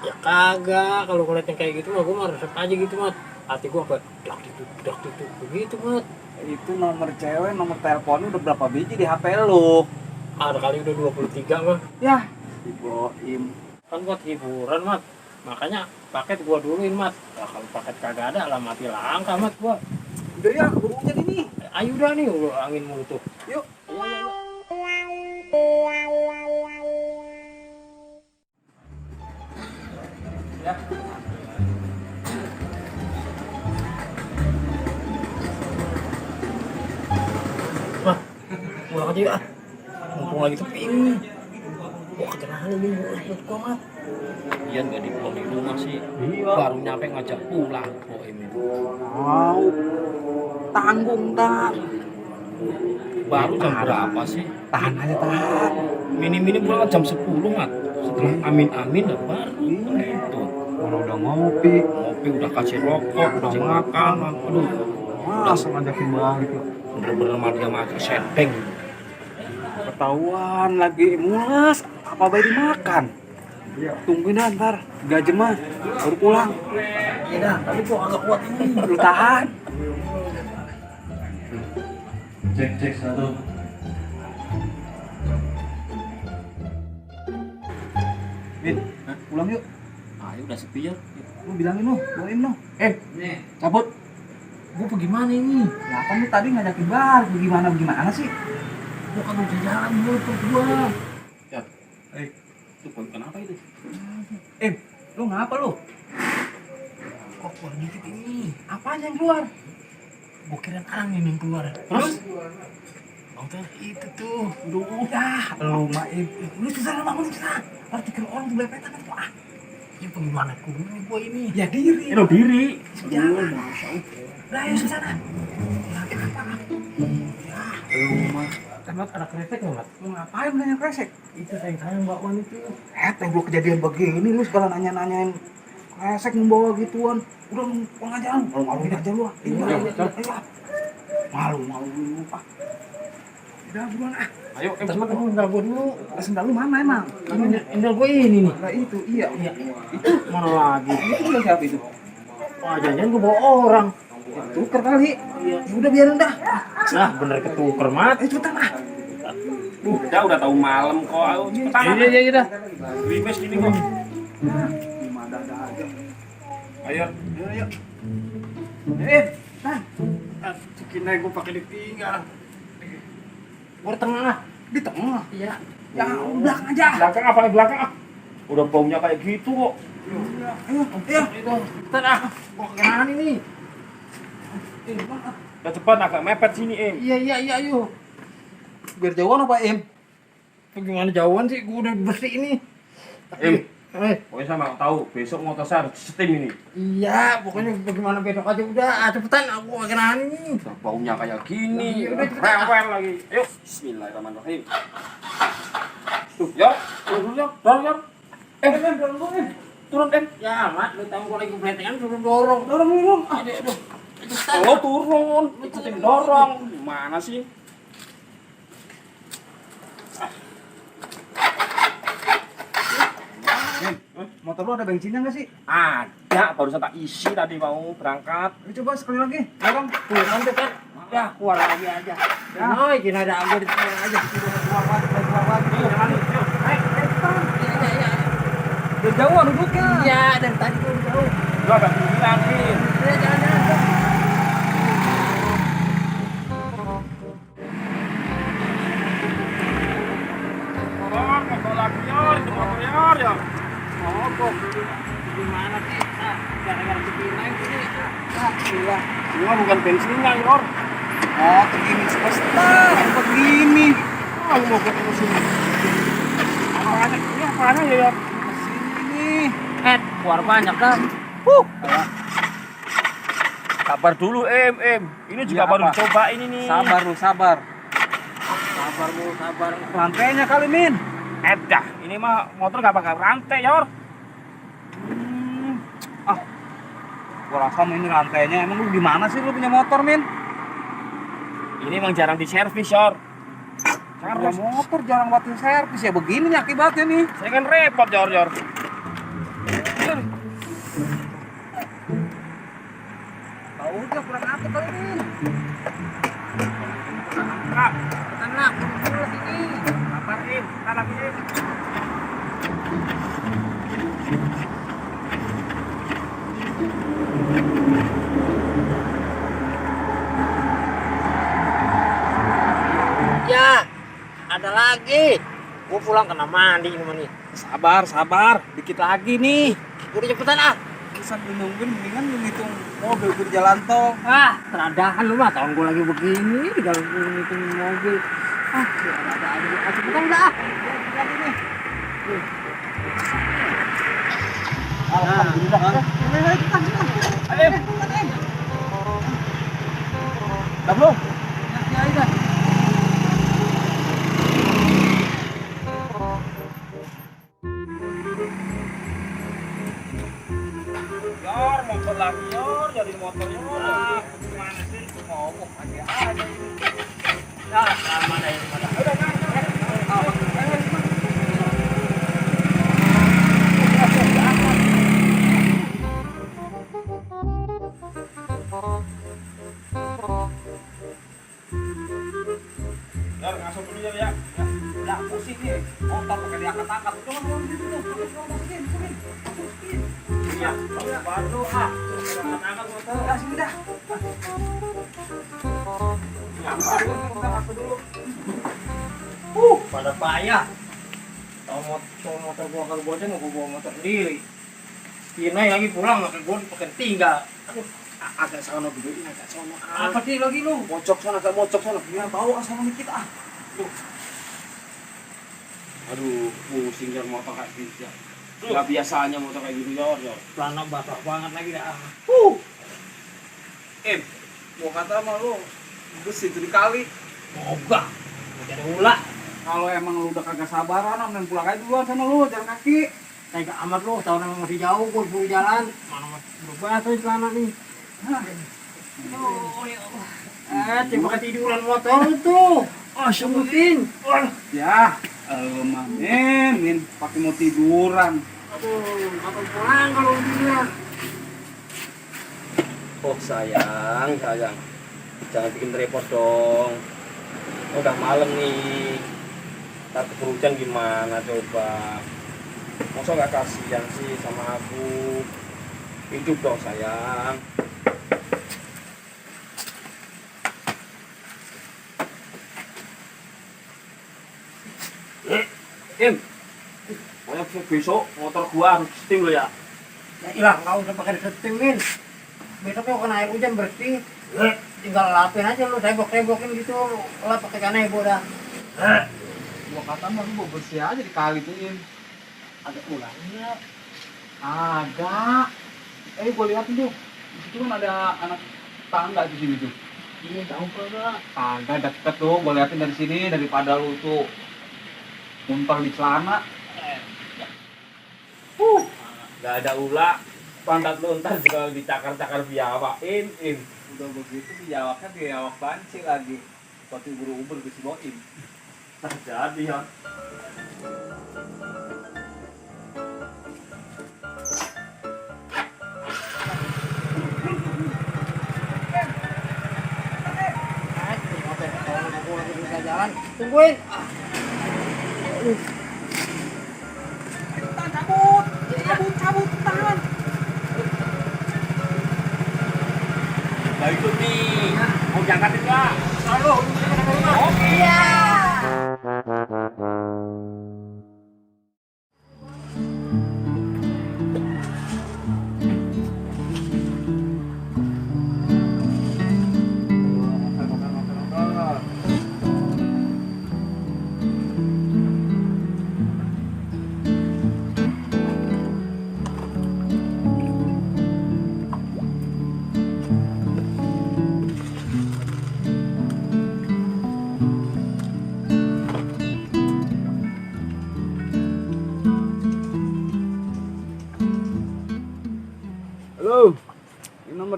Ya kagak, kalau ngeliat yang kayak gitu mah gua mah resep aja gitu mat. Hati gua apa? Dak itu begitu mat. Itu nomor cewek, nomor teleponnya udah berapa biji di HP lu? Ada kali udah 23 mah. Ya, si Boim. Kan buat hiburan mat. Makanya paket gua duluin mat. Nah, kalau paket kagak ada lah mati langka mat gua. Udah ya, keburu hujan ini. Ayo dah nih, angin mulu tuh. Yuk. Ya. Mah, pulang aja ya. Mumpung lagi tepi ini. Wah, kenapa nih buat gua mat? Iya nggak dipulang di rumah sih. Baru nyampe ngajak pulang. Oh ini. Mau. Tanggung ntar. Baru jam berapa sih? Tahan aja tahan. Minim-minim pulang jam 10 mat. Setelah amin-amin lah baru. Itu. Orang udah ngopi. Ngopi udah kasih rokok, udah makan. Aduh. Langsung ajakin balik. Bener-bener mah dia mati seteng. Ketahuan lagi mules. Apa bayi dimakan? Tungguin dah ntar. 3 jam mah baru pulang. Iya dah, tapi gua agak kuat ini. Lu tahan. Cek satu. Min, pulang yuk. Ayo udah sepi ya. Lu bilangin lu, doain lu. Cabut. Gua pergi mana ini? Ya kan lu tadi ngajakin bar, bagaimana sih? Gua kan udah jalan dulu tuh gua. Ya. Itu poin kenapa itu? Lu ngapa lu? Kok keluar dikit ini? Apanya yang keluar? Gua kira orang ini yang keluar. Terus? Bang itu tuh. Aduh, ya, lu main. Lu susah bangun susah. Artikel orang tuh belepetan itu ah. Ya bagaimana kudunya gua ini? Ya diri. Lo diri. Jangan. Udah ayo ke sana. Ya kenapa? Ya, lu mah. Kan ada kretek nggak mat? Lu ngapain nanya kresek? Itu sayang bakwan itu. Gua kejadian begini lu segala nanya-nanyain kresek membawa gituan. Udah lu pulang aja lu. Malu-maluin aja lu ah. Ayo. Malu-malu lu ah. Udah buruan ah. Ayo, terus mah kamu enggak gua dulu. Sendal lu mana emang? Ini endal gua ini nih. Nah itu, iya. Itu mana lagi? Itu udah siapa itu? Wah, jangan gua bawa orang. Tuker kali. Ya udah biarin dah. Nah, bener ketuker mat. Cepetan ah. Udah tahu malam kok. Ayo, cepetan. Iya dah. Ribes gini kok. Gimana aja. Ayo. Nah, Kina gua pakai ditinggal. Gua di tengah. di tengah. Iya. Ya, belakang aja. Belakang apa nih belakang ah? Udah baunya kayak gitu kok. Ayo. Itu. Bentar ah. Gua kenaan ini. Udah cepat agak mepet sini, Iya, ayo. Biar jauhan apa, Im? Gimana jauhan sih? Gua udah bersih ini. Pokoknya sama tahu besok motor saya harus setim ini. Iya, pokoknya bagaimana besok aja udah. Cepetan aku kenaan ini. Udah baunya kayak gini. Udah, cepetan. Rewel lagi. Ayo. Bismillahirrahmanirrahim. Tuh, ya. Turun. Turun, Ya, Mat, lu tahu gua lagi belentengan suruh dorong. Dorong. Aduh. Itu Oh, turun. Ikutin dorong. Gimana sih? Motor lu ada bensinnya nggak sih? Ada, barusan tak isi tadi mau berangkat. Coba sekali lagi. Dorong. tuh nanti kan. Ya, keluar lagi aja. Ya, noi, kena ada agak di tengah aja. Iya. Udah jauh duduknya. Iya, dari tadi gua udah jauh. Gua agak pinggiran, Min. Ya, jangan. Motor bagian bensinnya, Yor. Oh, begini semesta, begini. Oh, lu mau ke sini. Apanya ya, Yor? Kesini. Keluar banyak dah. Kabar dulu, Em. Ini juga Iya, baru apa? dicoba ini nih. Sabar lu, sabar. Sabar. Rantainya kali, Min. Dah, ini mah motor gak pakai rantai, Yor. Gua rasa ini rantainya. Emang lu gimana sih lu punya motor, Min? Ini emang jarang diservis, Yor. Punya motor jarang buat servis ya begini nih akibatnya nih. Saya kan repot, Yor. Tahu udah kurang apa kali, Min? Kak, Tenang, dulu sini. sabar, Im. Kita lagi, Im. Ya, ada lagi. Gua pulang kena mandi ini mah nih. Sabar, dikit lagi nih. Udah cepetan ah. Bisa nungguin mendingan lu ngitung mobil di jalan tol. Teradahan lu mah tahun gua lagi begini, kalau gua ngitung mobil. Ya ada aja. Cepetan udah ah. Alhamdulillah. Im. Udah belum? Yor, motor lagi, Yor. Jadi motor, Yor. Gimana sih? Ngomong aja ada. Ya, sama dah ini mah. Yor, ngasuh dulu, Yor, ya. Udah pusing nih. Motor pakai diangkat-angkat. Coba ngomong gitu tuh. Masukin. Iya, baru ah. Angkat motor. Udah sini dah. Pada payah. Tahu motor gua kalau bocah mau gua bawa motor sendiri. Kina lagi pulang pakai gua pakai tinggal. Aduh, Agak sono dulu, ini agak sono. apa sih lagi lu? Mocok sana, agak mocok sana. Biar bau asal dikit ah. Aduh, pusing Yor motor kayak gitu. Gak biasanya motor kayak gitu, Yor. Celana basah banget lagi dah. Im, Gua kata sama lu, besi itu dikali. Moga. Mau jadi ulah. Kalau emang lu udah kagak sabaran, main pulang aja duluan sana lu, jalan kaki. Tega amat lu, tahun yang masih jauh gua buru jalan. Mana masih berubah tuh celana nih. Oh, ya Allah. Coba ketiduran motor tuh. Sebutin. Ya, Min, pakai mau tiduran. Aduh, kapan pulang kalau tiduran? Oh sayang. Jangan bikin repot dong. Udah malam nih. Ntar keburu hujan gimana coba. Masa gak kasihan sih sama aku. Hidup dong sayang. Im, pokoknya besok motor gua harus seting lo ya. Ya ilah, nggak usah pakai disetingin. Besok kau kena air hujan bersih. Tinggal lapin aja lu, tembok-tembokin gitu. Lap pakai kanebo dah. Gua kata mah lu bawa bersih aja dikali tuh, In. Ada ulangnya. Agak. Gua lihat tuh. Di situ kan ada anak tangga di sini tuh. Ini tahu kagak? Kagak deket tuh, gua liatin dari sini daripada lu tuh muntah di celana. Gak ada ulah. Pantat lu ntar juga dicakar-cakar biawak. In. Udah begitu dijawabnya dijawab banci lagi. Waktu ubur-ubur disibawain. Nah, jadi ya. Jalan, tungguin. Cabut, tahan. Nah itu nih. Mau jangkatin gak? Halo, Oke.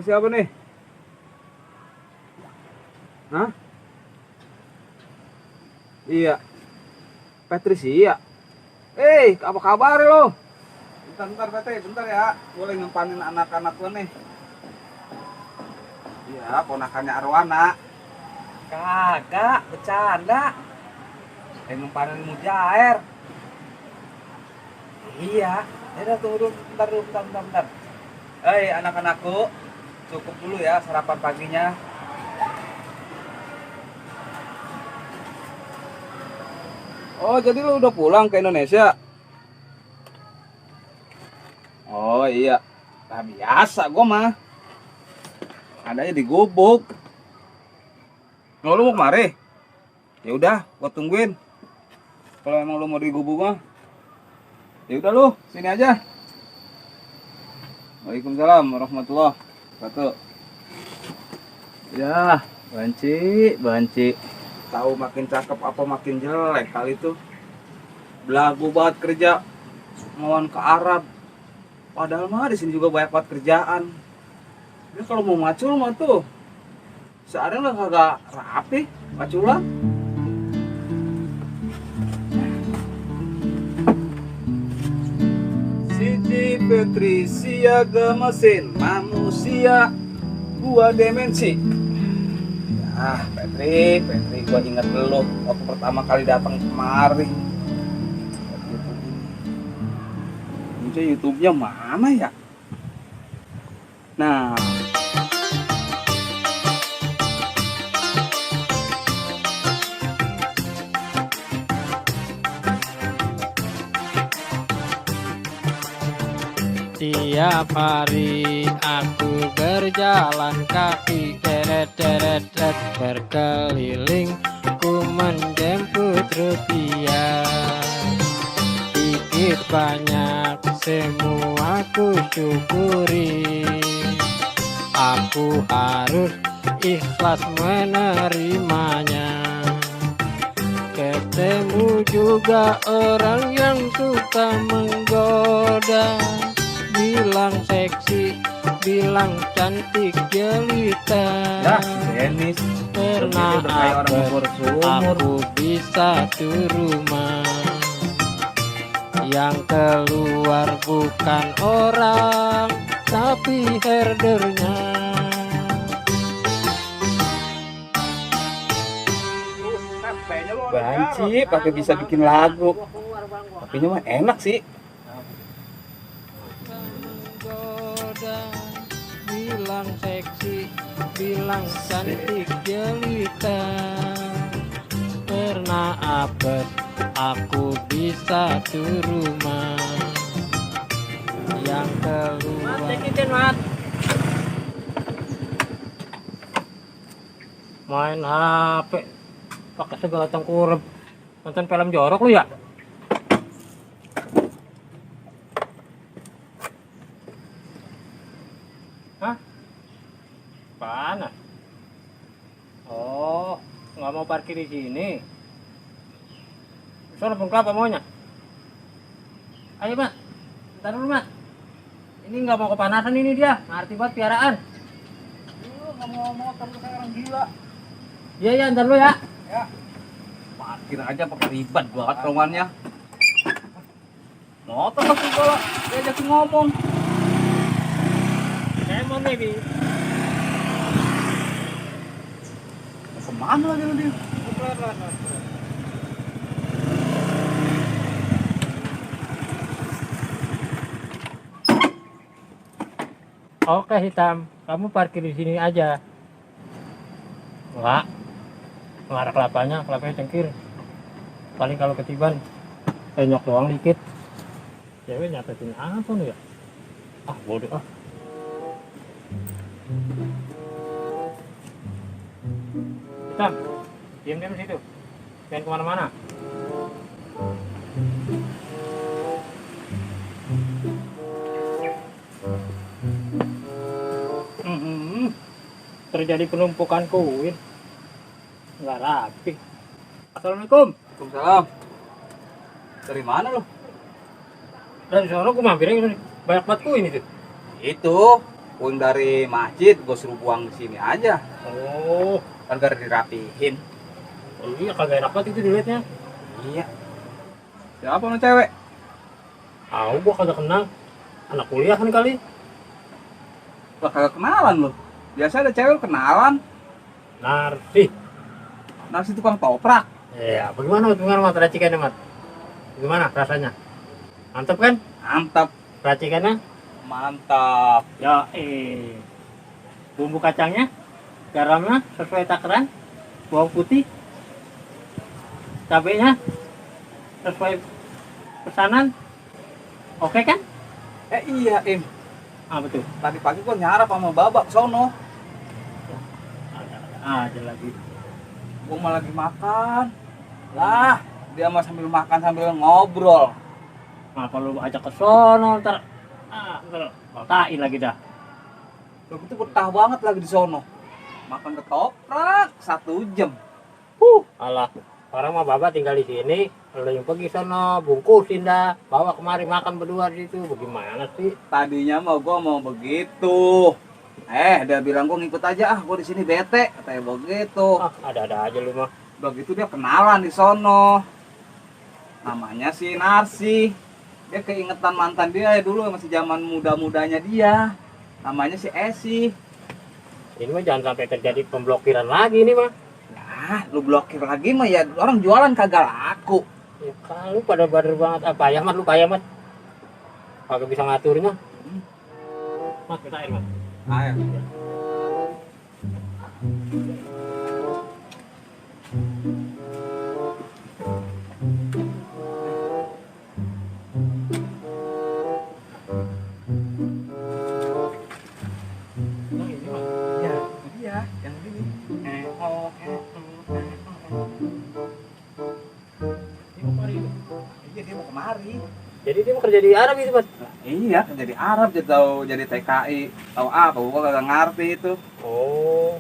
Nomor siapa nih? Hah? Iya. Patricia. Apa kabar lo? Bentar, bentar ya. Gue lagi ngempanin anak-anak gue nih. Iya, ponakannya Arwana. Kagak, bercanda. Lagi ngempanin mujair. Iya. Ya tunggu dulu, bentar. Anak-anakku, cukup dulu ya sarapan paginya. Oh, jadi lu udah pulang ke Indonesia? Oh iya. Nah, biasa gua mah. Adanya di Gubuk. Kalau lu mau kemari? Ya udah, gua tungguin. Kalau emang lu mau di Gubuk mah. Ya udah lu, sini aja. Waalaikumsalam warahmatullahi wabarakatuh. Ya, banci. Tahu makin cakep apa makin jelek kali itu. Belagu banget kerja ngelawan ke Arab. Padahal mah di sini juga banyak banget kerjaan. Dia kalau mau macul mah tuh seharian lah kagak rapi maculan. Siti Patricia Gemesin, manusia gua demensi. Petri, gua ingat lo waktu pertama kali datang kemari. YouTube-nya mana ya? Nah, Tiap hari aku berjalan kaki deret berkeliling ku menjemput rupiah. Dikit banyak semua ku syukuri. Aku harus ikhlas menerimanya. Ketemu juga orang yang suka menggoda, bilang seksi, bilang cantik jelita. ya Dennis, Pernah udah kayak orang umur seumur. aku bisa tuh rumah. Yang keluar bukan orang, tapi herdernya. Banci pakai bisa bikin lagu. Tapi mah enak sih. Menggoda, bilang seksi, bilang cantik jelita. Pernah apes, aku bisa tuh rumah. Yang keluar main HP pakai segala tengkurap, nonton film jorok lu ya? Hah? Panas? Oh, nggak mau parkir di sini. Soalnya pun kelapa maunya. Ayo Mat, ntar dulu Mat. Ini nggak mau kepanasan ini dia, ngerti buat piaraan. Nggak mau motor kayak orang gila. Iya, ntar dulu ya. Ya. Parkir aja pakai ribet banget romannya. Motor masih kalau diajakin ngomong. Lemon baby. Mau kemana lagi lu dia? Oke hitam, kamu parkir di sini aja. Enggak ada kelapanya cengkir. Paling kalau ketiban penyok doang dikit. Cewek nyatetin apa nih ya? Ah bodoh ah. Hitam, diam-diam situ, jangan kemana-mana. Terjadi penumpukan koin, nggak rapi. Assalamualaikum. Waalaikumsalam. Dari mana lo? Dari sana aku mampir ini banyak banget koin itu. Itu puing dari masjid, gue suruh buang di sini aja. Oh, Agar dirapihin. iya kagak enak banget itu dilihatnya. Iya. Siapa no cewek? Tahu gua kagak kenal. Anak kuliah kan kali. Lah kagak kenalan lu. Biasa ada cewek kenalan. Narsi. Nasi tukang toprak. Ya, bagaimana mat racikannya mat? Gimana rasanya? Mantap kan? Mantap. Racikannya? Mantap. Ya, bumbu kacangnya, garamnya sesuai takaran, bawang putih, cabenya sesuai pesanan. Oke kan? Iya Im. Apa tuh? Tadi pagi gua nyarap sama babak sono. Ada lagi. Gua mah lagi makan. Lah, dia mah sambil makan sambil ngobrol. Ngapa lu ajak ke sono ntar? Ntar baltain lagi dah. Lo itu betah banget lagi di sono. Makan ketoprak 1 jam. Alah, orang mah baba tinggal di sini, lu yang pergi sono bungkusin dah, bawa kemari makan berdua di situ. Bagaimana sih? Tadinya mau gua mau begitu. Dia bilang gua ngikut aja gua di sini bete, katanya begitu. Ada-ada aja lu mah. Begitu dia kenalan di sono. Namanya si Narsi. Dia keingetan mantan dia dulu masih zaman muda-mudanya dia. Namanya si Esi. Ini mah jangan sampai terjadi pemblokiran lagi nih mah. Nah, lu blokir lagi mah ya orang jualan kagak laku. Ya kalau pada bader banget apa ya mat lu kaya mat. Kagak bisa ngaturnya. Mat kita air mat. Ayo. Ya, dia yang ini. Iya dia mau kemari. Jadi dia mau kerja di Arab itu mat. Iya, kan jadi Arab jadi tahu jadi TKI. Tahu apa? Gua kagak ngerti itu. Oh,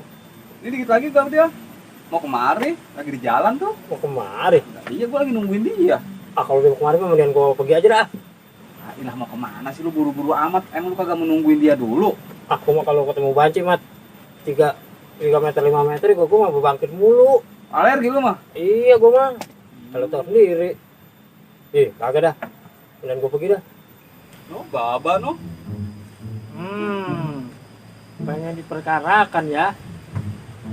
Ini dikit lagi gua dia mau kemari, lagi di jalan tuh. mau kemari. Nah, iya gua lagi nungguin dia. Kalau dia mau kemari mah mendingan gua pergi aja dah. Ah, ilah mau kemana sih lu buru-buru amat? Emang lu kagak mau nungguin dia dulu? Aku mah kalau ketemu banci mat 3 meter 5 meter gua mah berbangkit mulu. Alergi lu mah? Iya gua mah. Kalau tahu sendiri. Kagak dah. Mendingan gua pergi dah. No, baba no. Pengen diperkarakan ya.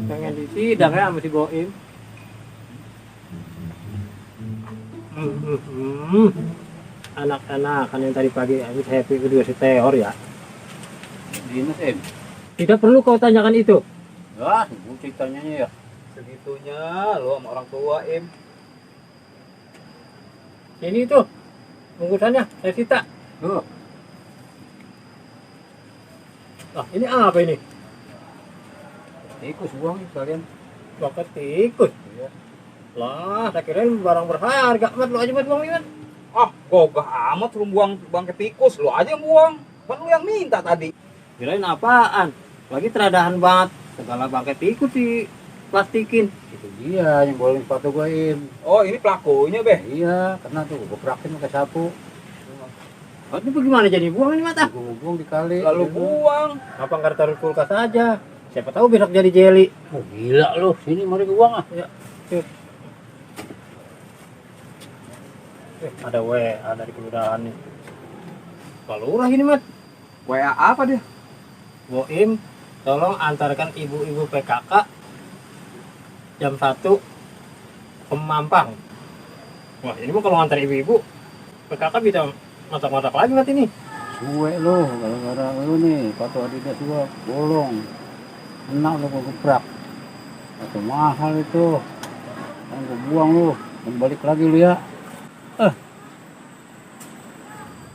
Pengen disidang ya sama si Boim. Anak-anak kan yang tadi pagi habis happy kedua si Teor ya. Dinas Em. Tidak perlu kau tanyakan itu. Ya, bucik tanyanya ya. Segitunya lu sama orang tua, Im. Ini tuh bungkusannya saya sita. Tuh, Ini apa ini? tikus buang kalian. Bakat tikus. Iya. Lah, saya kirain barang berharga. Mat, lu aja buat buang ini, Mat. Gogah amat lu buang bangke tikus, lu aja yang buang. Kan lu yang minta tadi. Kirain apaan? Lagi teradahan banget. Segala bangkai tikus di plastikin. Itu dia yang boleh sepatu gua Im. Oh, ini pelakunya, Beh. Iya, karena tuh gua praktek pakai sapu. Ini bagaimana jadi buang ini, Mat? Gua buang di kali. Lalu buang. Apa nggak taruh kulkas aja? Siapa tahu besok jadi jelly. Oh, gila lu. Sini mari gua buang ah. Ya. Ada WA dari kelurahan nih. Pak Lurah ini, Mat. WA apa dia? Boim, tolong antarkan ibu-ibu PKK jam 1 ke Mampang. Wah, ini mah kalau antar ibu-ibu PKK bisa masak-masak lagi Mat ini. Suwe lu, gara-gara lu nih, sepatu Adidas gua bolong. Enak lu gua gebrak. Itu mahal itu. Kan gua buang lu, dan balik lagi lu ya.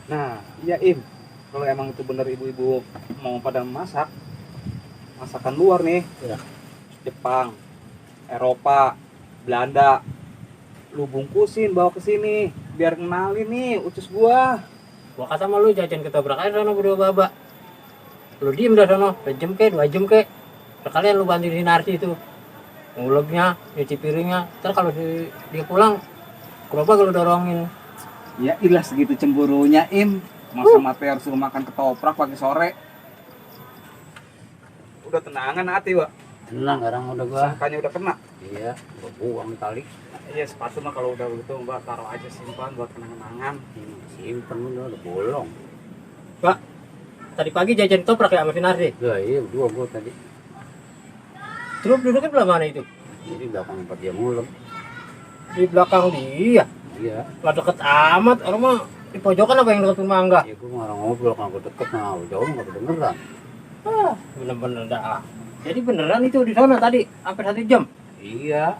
Nah, iya, Im. Kalau emang itu bener ibu-ibu mau pada masak, masakan luar nih. Ya. Jepang, Eropa, Belanda. Lu bungkusin bawa ke sini biar kenalin nih ucus gua. Gua kata sama lu jajan ketoprak aja sono berdua baba. Lu diem dah sono, sejam ke, 2 jam ke. Sekalian lu bantuin si Narsi itu. Nguleknya, nyuci piringnya. Ntar kalau dia pulang, gerobak lu dorongin. Ya ilah segitu cemburunya, Im. Masa mati harus suruh makan ketoprak pagi sore. udah tenangan hati, Pak. Tenang sekarang udah gua. Sangkanya udah kena. Iya, gua buang tali. Iya, sepatu mah kalau udah begitu Mbak taruh aja simpan buat kenang-kenangan. Simpen udah bolong. Pak, tadi pagi jajan toprak ya sama si Narsi. Ya iya, dua gua tadi. Terus duduknya belah mana itu? Jadi belakang tempat dia mulem. Di belakang dia. Iya. Lah deket amat, orang mah di pojokan apa yang deket rumah Angga? Ya gua ngarang ngobrol kan gua deket nah jauh nggak kedengeran. Ah, bener-bener dah. Jadi beneran itu di sana tadi, hampir 1 jam. Iya.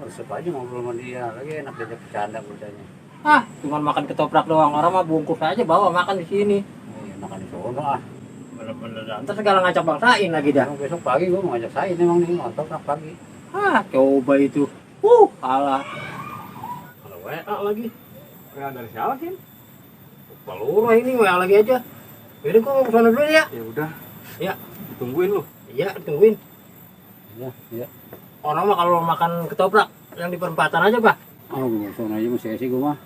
Resep aja ngobrol sama dia, lagi enak diajak bercanda bocahnya. Ah, cuma makan ketoprak doang. Orang mah bungkus aja bawa makan di sini. Oh, ya makan di sono ah. Bener-bener dah. Ntar segala ngajak bangsain lagi dah. Besok pagi gua mau ngajak saya emang nih nonton pagi. Ah, coba itu. Kalah. Kalau WA lagi. Ya dari siapa, Kim? Palura ini WA lagi aja. Yaudah gua mau kesana dulu ya. Ya udah. Ya. Ditungguin lu. Iya, tungguin. Iya, iya. Orang mah kalau makan ketoprak yang di perempatan aja, Pak. Oh, gua mau sono aja masih sih gua mah.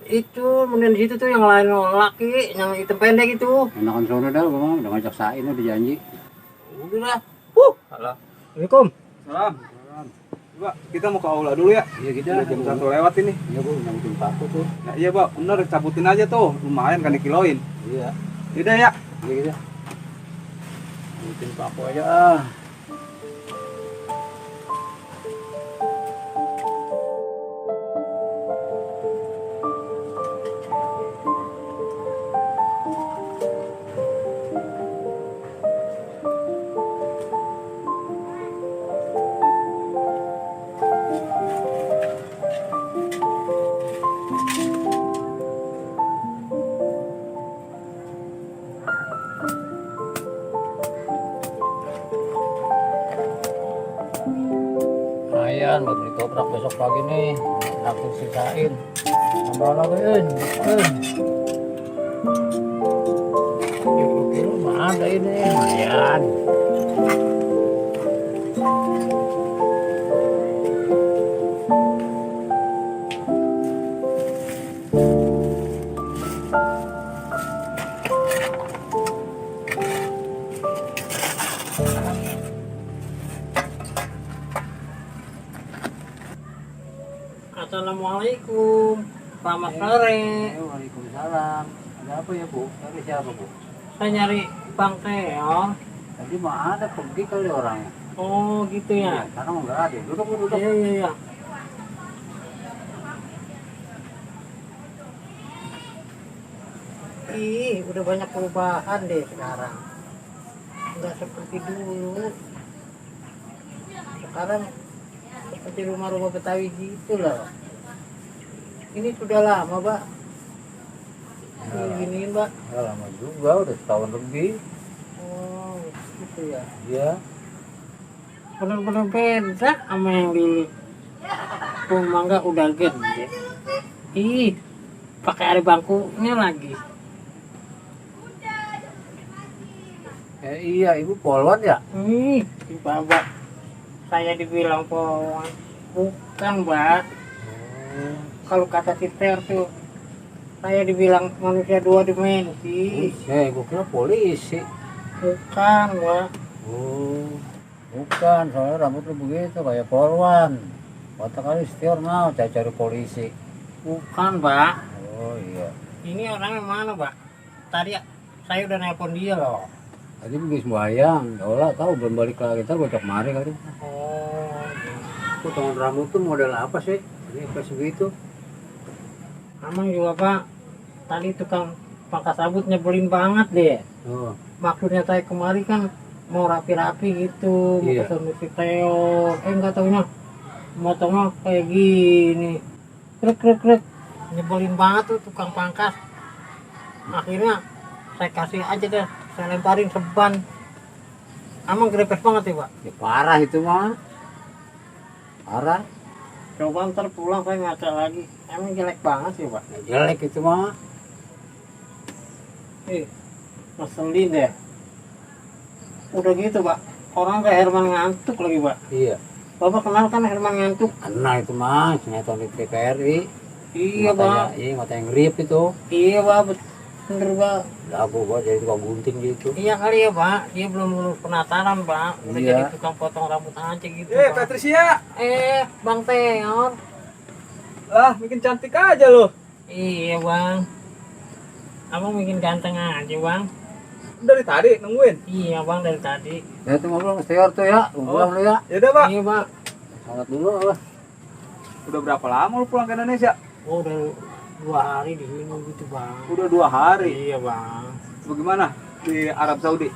Itu kemudian di situ tuh yang lain laki, yang hitam pendek itu. Enakan sono dah gua mah udah ngajak sain udah janji. Udah lah. Salah. Assalamualaikum. Salam. Pak, kita mau ke aula dulu ya. Iya kita. Udah jam 1 lewat ini. Iya gua nyamperin paku tuh. Nah, iya, Pak. Bener cabutin aja tuh. Lumayan kan dikiloin. Iya. Yaudah ya. Iya kita. Nyamperin paku aja ah. Lumayan buat beli toprak besok pagi nih. Aku sisain. Tambah lagi kilo mah ada ini. Lumayan. Assalamualaikum. Selamat sore. Waalaikumsalam. Ada apa ya Bu? Dari siapa Bu? Saya nyari Bang Teo. Tadi mah ada pergi kali orangnya. Oh, gitu ya. Sekarang nggak ada. Duduk Bu, duduk. Iya. Ih, udah banyak perubahan deh sekarang. Nggak seperti dulu. Sekarang seperti rumah-rumah Betawi gitu loh. Ini sudah lama, Pak. Giniin, Pak. Ya, lama juga, udah setahun lebih. Oh, gitu ya. Iya. Bener-bener beda sama yang dulu. Rumah nggak udah gede. Ih, pakai ada bangkunya lagi. Iya, Ibu polwan ya? Ih, Bapak. Saya dibilang pohon. Bukan, Mbak. Kalau kata Titer tuh, saya dibilang manusia 2 dimensi. Gua kira polisi. Bukan, Mbak. Oh, bukan, soalnya rambut lu begitu kayak polwan. Otak kali setior mau cari polisi. Bukan, Mbak. Oh iya. Ini orangnya mana, Mbak? Tadi saya udah nelpon dia loh. Tadi pergi sembahyang, ya Allah tahu belum balik lagi, ntar gua cek mari kali. Oh, Aku tangan rambut tuh model apa sih? Ini kayak segitu. Emang juga, Pak. Tadi tukang pangkas rambut nyebelin banget deh. Oh, Maksudnya saya kemari kan mau rapi-rapi gitu, mau Iya. ketemu si Theo. Nggak taunya motongnya kayak gini. Krek. Nyebelin banget tuh tukang pangkas. Akhirnya saya kasih aja deh, saya lemparin seban. Emang grepes banget ya, Pak. ya parah itu mah. Parah. Coba ntar pulang saya ngaca lagi. Emang jelek banget sih, Pak. Ya, jelek itu mah. Ngeselin deh. Udah gitu, Pak. Orang kayak Herman ngantuk lagi, Pak. Iya. Bapak kenal kan Herman ngantuk? Kenal itu mah, sinetron di TVRI. Iya, Pak. Iya, mata yang grip itu. Iya, Pak. Bener bang. Jago gua jadi tukang gunting gitu. Iya kali ya pak, dia belum lulus penataran pak, udah Iya. jadi tukang potong rambut aja gitu. Eh, Pak. Patricia. Bang Teon. Lah, bikin cantik aja lo. Iya bang. Abang bikin ganteng aja bang. Dari tadi nungguin. Iya bang dari tadi. Ya itu ngobrol sama Steor tuh ya. Pulang lu ya. Ya udah, Pak. Iya pak. Sangat dulu lah. Udah berapa lama lu pulang ke Indonesia? Oh udah 2 hari di sini gitu bang. Udah 2 hari. Iya bang. Bagaimana di Arab Saudi?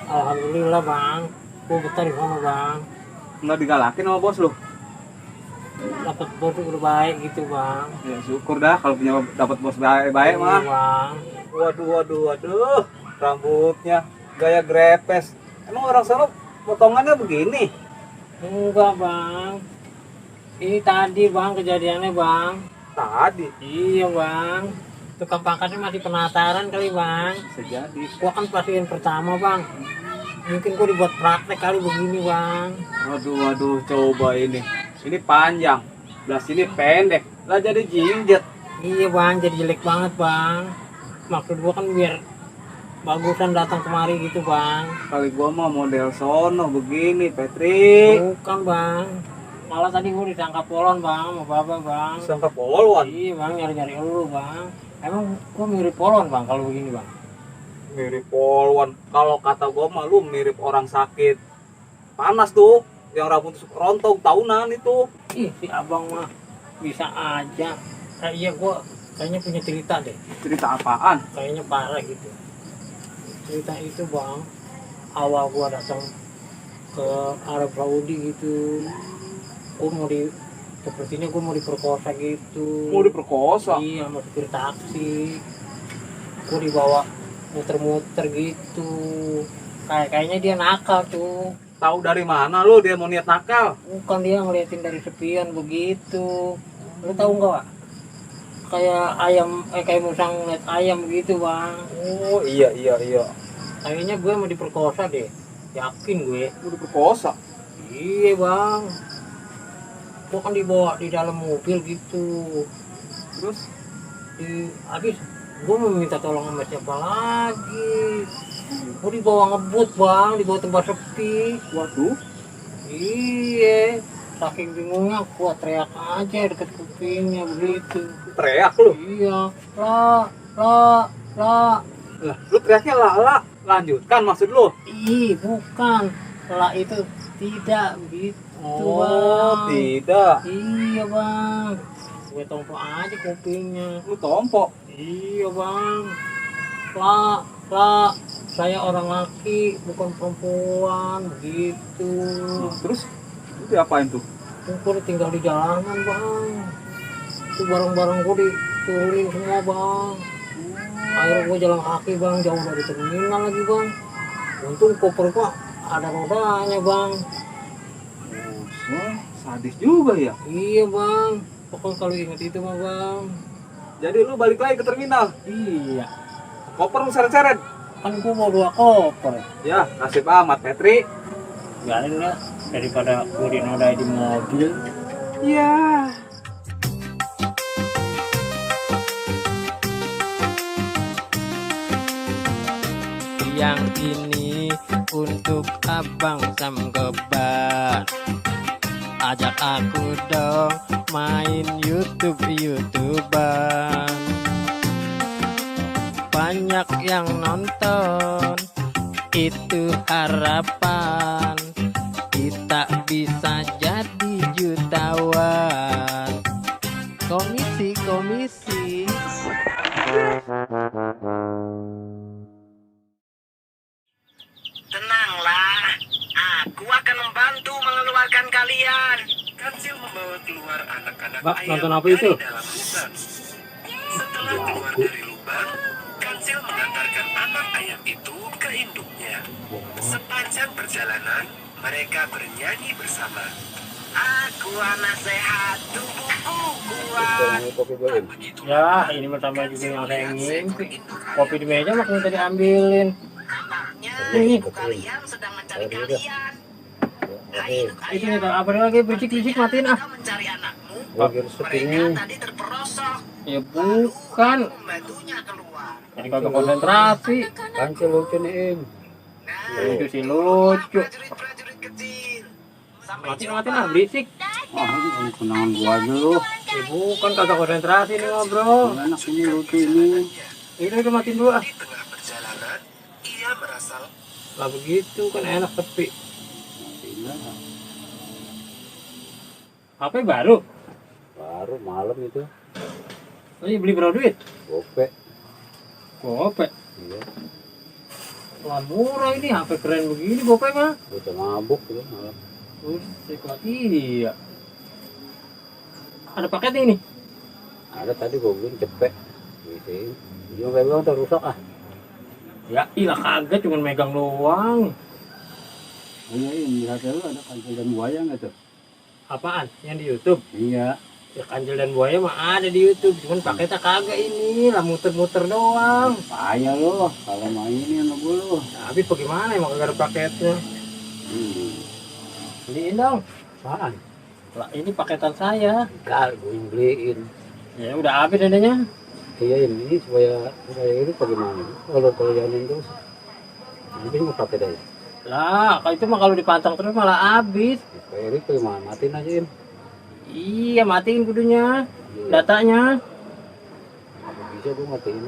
Alhamdulillah bang. Gue betah di sana bang. Nggak digalakin sama bos lu? Dapat bos udah baik gitu bang. Ya syukur dah kalau punya dapat bos baik-baik Iya, mah. bang. Waduh. Rambutnya gaya grepes. Emang orang sana potongannya begini? Enggak bang. Ini tadi bang kejadiannya bang. Tadi Iya bang. Tukang pangkatnya masih penataran kali bang. bisa jadi. Gua kan pasien pertama bang. Mungkin gua dibuat praktek kali begini bang. Waduh, coba ini. Ini panjang, belah sini pendek. Lah jadi jinjet. Iya bang, jadi jelek banget bang. Maksud gua kan biar bagusan datang kemari gitu bang. Kali gua mah model sono begini, Petri. Bukan bang. Malah tadi gua disangka polon bang sama bapak bang. Sangka polwan. Iya bang, nyari-nyari lu bang. Emang gua mirip polon bang kalau begini bang. Mirip polwan. Kalau kata gua mah lu mirip orang sakit panas tuh, yang rambut rontok tahunan itu. Ih si abang mah bisa aja. Iya gua kayaknya punya cerita deh. Cerita apaan? Kayaknya parah gitu. Cerita itu bang, awal gua datang ke Arab Saudi gitu, gua sepertinya gua mau diperkosa gitu. Mau diperkosa? Iya, sama supir taksi. Gua dibawa muter-muter gitu. Kayaknya dia nakal tuh. Tahu dari mana lu dia mau niat nakal? Bukan, dia ngeliatin dari sepian begitu. Lu tahu nggak Pak? Kayak ayam, kayak musang ngeliat ayam gitu bang. Oh iya. Kayaknya gue mau diperkosa deh. Yakin gue. Mau diperkosa? Iya bang. Gue kan dibawa di dalam mobil gitu. Terus? Habis gue mau minta tolong sama siapa lagi. Gue dibawa ngebut bang, dibawa tempat sepi. Waduh. Iya. Saking bingungnya gue teriak aja deket kupingnya begitu. Teriak lu? Iya. La. Lah, lu teriaknya lah. Lanjutkan maksud lu? Ih, bukan. La itu tidak begitu. Oh, bang. tidak. Iya bang. Gue tompok aja kupingnya. Lu tompok. Iya bang. La. Saya orang laki, bukan perempuan. Begitu. Nah, terus lu diapain tuh? Gue tinggal di jalanan bang. Itu barang-barang gue dicuri semua bang. Akhirnya gue jalan kaki bang, jauh dari terminal lagi bang. Untung koper gue ada rodanya bang. Oh, sadis juga ya. Iya bang. Pokoknya kalau inget itu mah bang. Jadi lu balik lagi ke terminal. Iya. Koper lu seret-seret. Kan gue mau 2 koper. Ya, nasib amat, Petri. Biarin lah. Daripada gue dinodai di mobil. Ya. Yang ini untuk abang Sam Goban. Ajak aku dong main YouTuber. Banyak yang nonton, itu harapan. Kita bisa jadi jutawan. Komisi. Tenanglah, aku akan membantu mengeluarkan kalian. Kancil membawa keluar anak-anak Pak, ayam nonton apa dari itu? dalam lubang. Setelah keluar dari lubang, Kancil mengantarkan anak ayam itu ke induknya. Sepanjang perjalanan, mereka bernyanyi bersama. Aku anak sehat, tubuhku kuat. Begitu Ya, ini pertama juga yang saya ingin. Kopi di meja makin tadi ambilin. nampaknya Nih. ibu kalian sedang mencari kalian. Hai, Itu nih, apa lagi berisik matiin ah. Kau mencari anakmu. Lagi resep Mereka ini. tadi terperosok. Ya bukan. Membantunya keluar. Jadi kagak konsentrasi. Kancil lucu nih Im. Lucu sih lucu. Prajurit-prajurit kecil. Mati lah berisik. Ini kenangan gua aja lu. Bukan kagak konsentrasi nih ngobrol. Enak ini lucu ini. Ini udah matiin dulu ah. Di tengah perjalanan, ia merasa Lah begitu kan enak sepi. HP baru. Baru malam itu. Ini beli berapa duit? Gope. Gope. Iya. Wah murah ini HP keren begini gope mah. Udah mabuk gitu malam. Terus kuat iya. Ada paket ini. Ada tadi gua beliin cepet. Gisiin. Dia kayak bilang rusak ah. Ya ilah kagak cuman megang doang. Oh iya ini lihat lu ada kancil dan buaya nggak tuh? Apaan? Yang di YouTube? Iya. Ya kancil dan buaya mah ada di YouTube, cuman paketnya kagak ini, lah muter-muter doang. Payah lo kalau mainin sama gua lo. Tapi bagaimana emang kagak ada paketnya? Beliin dong. Apaan? Lah ini paketan saya. Enggak, gua yang beliin. Ya udah habis adanya. Iya ini supaya ini bagaimana? Kalau jalan terus nanti mau pakai deh. Lah, kalau itu mah kalau dipantang terus malah habis. Supaya ini bagaimana? Matiin aja Im. Iya, matiin kudunya. Datanya. Apa bisa gua matiin?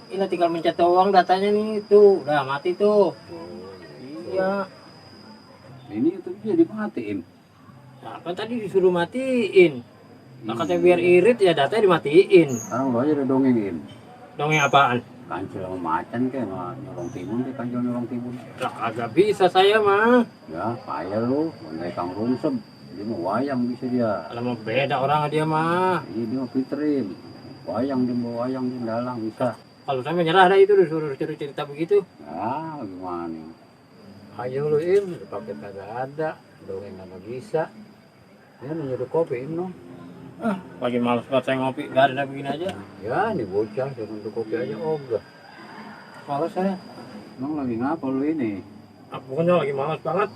Ini tinggal mencet doang datanya nih tuh. Udah mati tuh. Iya. Ini itu bisa dimatiin. Nah, kan tadi disuruh matiin. Nah, katanya biar irit ya datanya dimatiin. Sekarang lo aja udah dongengin. Dongeng apaan? Kancil sama macan kayak sama nyolong timun deh, kancil nyolong timun. Lah kagak bisa saya mah. Ya payah lu, mondai kang rungsem. Dia mau wayang bisa dia. Lama beda orang dia mah. Ini dia mau fitrin. Wayang dia mau wayang dia dalang bisa. Kalau saya menyerah dah itu disuruh cerita begitu. Ya gimana? Ayo lu Im, pakai kagak ada, dongeng kagak bisa. Dia nyuruh kopi Im no. Lagi males banget saya ngopi, gak ada begini aja. Ya ini bocah, jangan untuk kopi aja ogah. Males saya. Emang lagi ngapa lu ini? Pokoknya lagi males banget.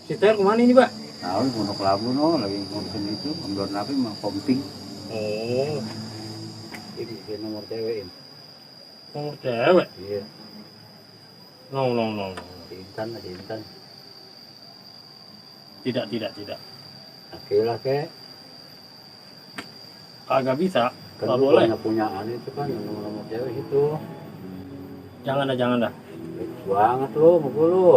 Si Ter kemana ini, Pak? Tahu Pondok Labu no, lagi ngurusin itu, ambil napi mah pumping. Oh, Ini nomor cewek Im. nomor cewek. Iya, No. Intan aja Intan. Tidak. Oke lah kek. Kagak bisa. Kan Nggak lu boleh. banyak punyaan itu kan nomor cewek itu. Jangan dah. Bagus banget lo, mau lu.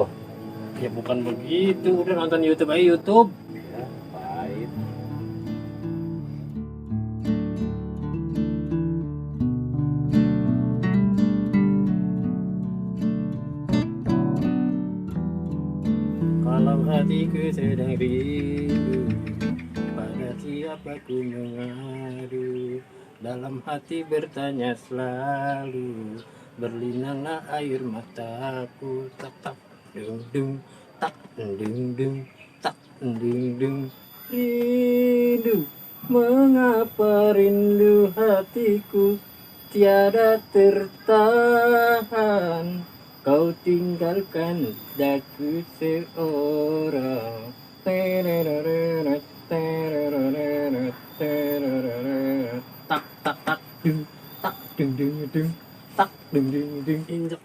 Ya bukan begitu. Udah nonton YouTube aja YouTube. Ya, baik. Kalau hatiku sedang rindu, pada siapa ku mengadu? Dalam hati bertanya selalu, berlinanglah air mataku. Tak tak dung dung, tak dung dung, tak dung dung. Rindu, mengapa rindu hatiku tiada tertahan? Kau tinggalkan daku seorang. Terereret, terereret, terereret. Tak dung, tak dung dung dung, tak dung dung dung. Injek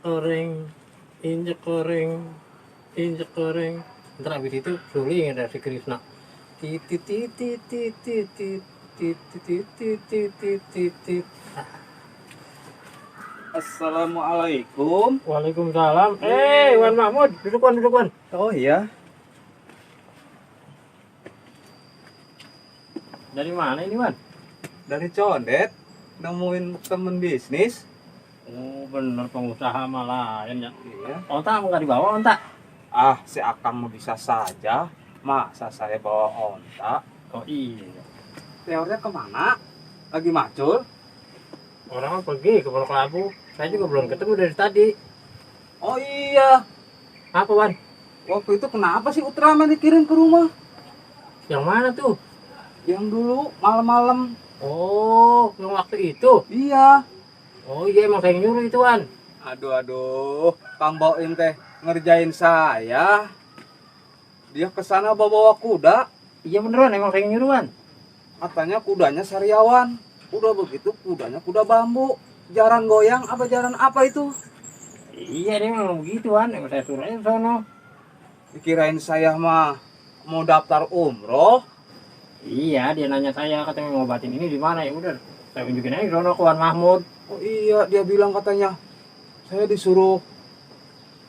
koreng. Ntar abis itu suling ada si Krishna. Titit titit titit titit titit titit titit. Assalamualaikum. Waalaikumsalam. Wan Mahmud, duduk Wan. Oh iya, Dari mana ini Wan? dari Condet nemuin temen bisnis. Oh bener pengusaha malah ya. Iya. Onta mau nggak dibawa onta? Ah, si Akang mah bisa saja. Masa saya bawa onta? Oh iya. Teornya kemana? Lagi macul? Orang mah pergi ke Pondok Labu. Saya juga belum ketemu dari tadi. Oh iya, Apa Wan? waktu itu kenapa sih Ultraman dikirim ke rumah? Yang mana tuh? Yang dulu malam-malam. Oh, yang waktu itu. Iya. Oh iya emang saya yang nyuruh itu Wan. Aduh, Kang Boim teh ngerjain saya. Dia kesana bawa kuda. Iya beneran emang saya yang nyuruh Wan. Katanya kudanya sariawan. Udah begitu kudanya kuda bambu. Jaran goyang apa jaran apa itu? Iya dia memang begitu Wan, yang saya suruh aja ke sono. Dikirain saya mah mau daftar umroh. Iya dia nanya saya katanya mau ngobatin ini di mana, ya udah saya tunjukin aja ke sono ke Wan Mahmud. Oh iya, dia bilang katanya saya disuruh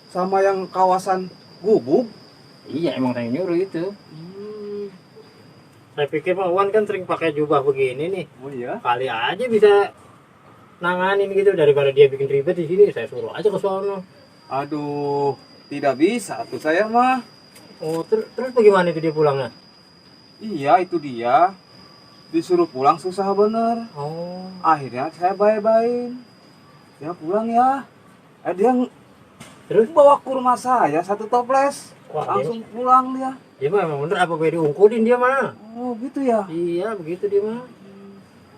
sama yang kawasan Gubug. Iya emang saya nyuruh itu. Hmm. Saya pikir Bang Wan kan sering pakai jubah begini nih, Oh iya. kali aja bisa nanganin gitu daripada dia bikin ribet di sini. Saya suruh aja ke sono. Aduh, tidak bisa tuh saya mah. Oh terus bagaimana itu dia pulangnya? Iya, itu dia. Disuruh pulang susah bener. Oh Akhirnya saya bye-byein. Ya pulang ya. Dia terus bawa ke rumah saya satu toples. Wah, Langsung pulang dia. dia mah emang bener apa gue diungkulin dia mah. Oh gitu ya. Iya begitu dia mah.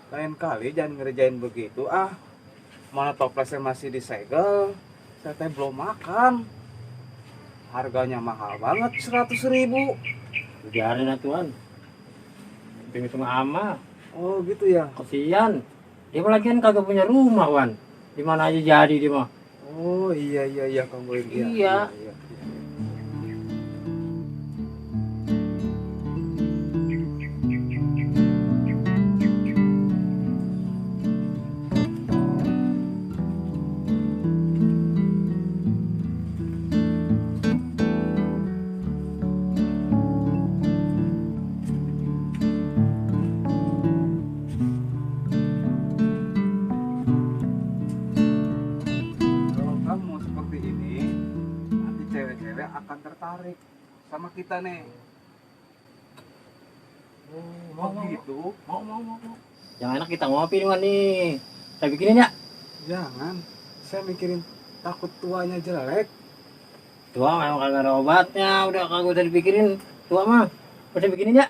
Lain kali jangan ngerjain begitu ah. Mana toplesnya masih disegel. Saya teh belum makan. Harganya mahal banget 100.000. Biarin atuan. Hitung ama. Oh gitu ya. Kesian. Dia mah lagian kagak punya rumah Wan. Di mana aja jadi dia mah. Oh iya Kang Boy. Iya. Kalau kamu seperti ini, nanti cewek-cewek akan tertarik sama kita nih. Mau Gitu. mau. Yang enak kita ngopi nih Wan nih. Saya bikinin ya. Jangan. Saya mikirin takut tuanya jelek. Tua memang kagak ada obatnya. Udah kagak usah dipikirin. Tua mah. Udah bikinin ya.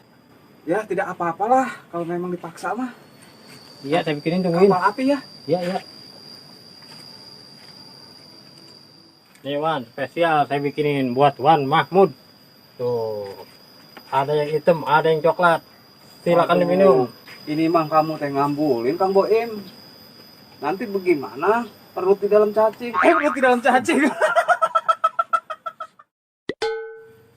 Ya tidak apa-apalah kalau memang dipaksa mah. Iya saya bikinin tungguin. Kapal api ya. Iya. Nih Wan, spesial saya bikinin buat Wan Mahmud. Tuh. Ada yang hitam, ada yang coklat. Silakan Aduh, diminum. Ini mah kamu teh ngambulin Kang Boim. Nanti bagaimana? Perut di dalam cacing. Perut di dalam cacing.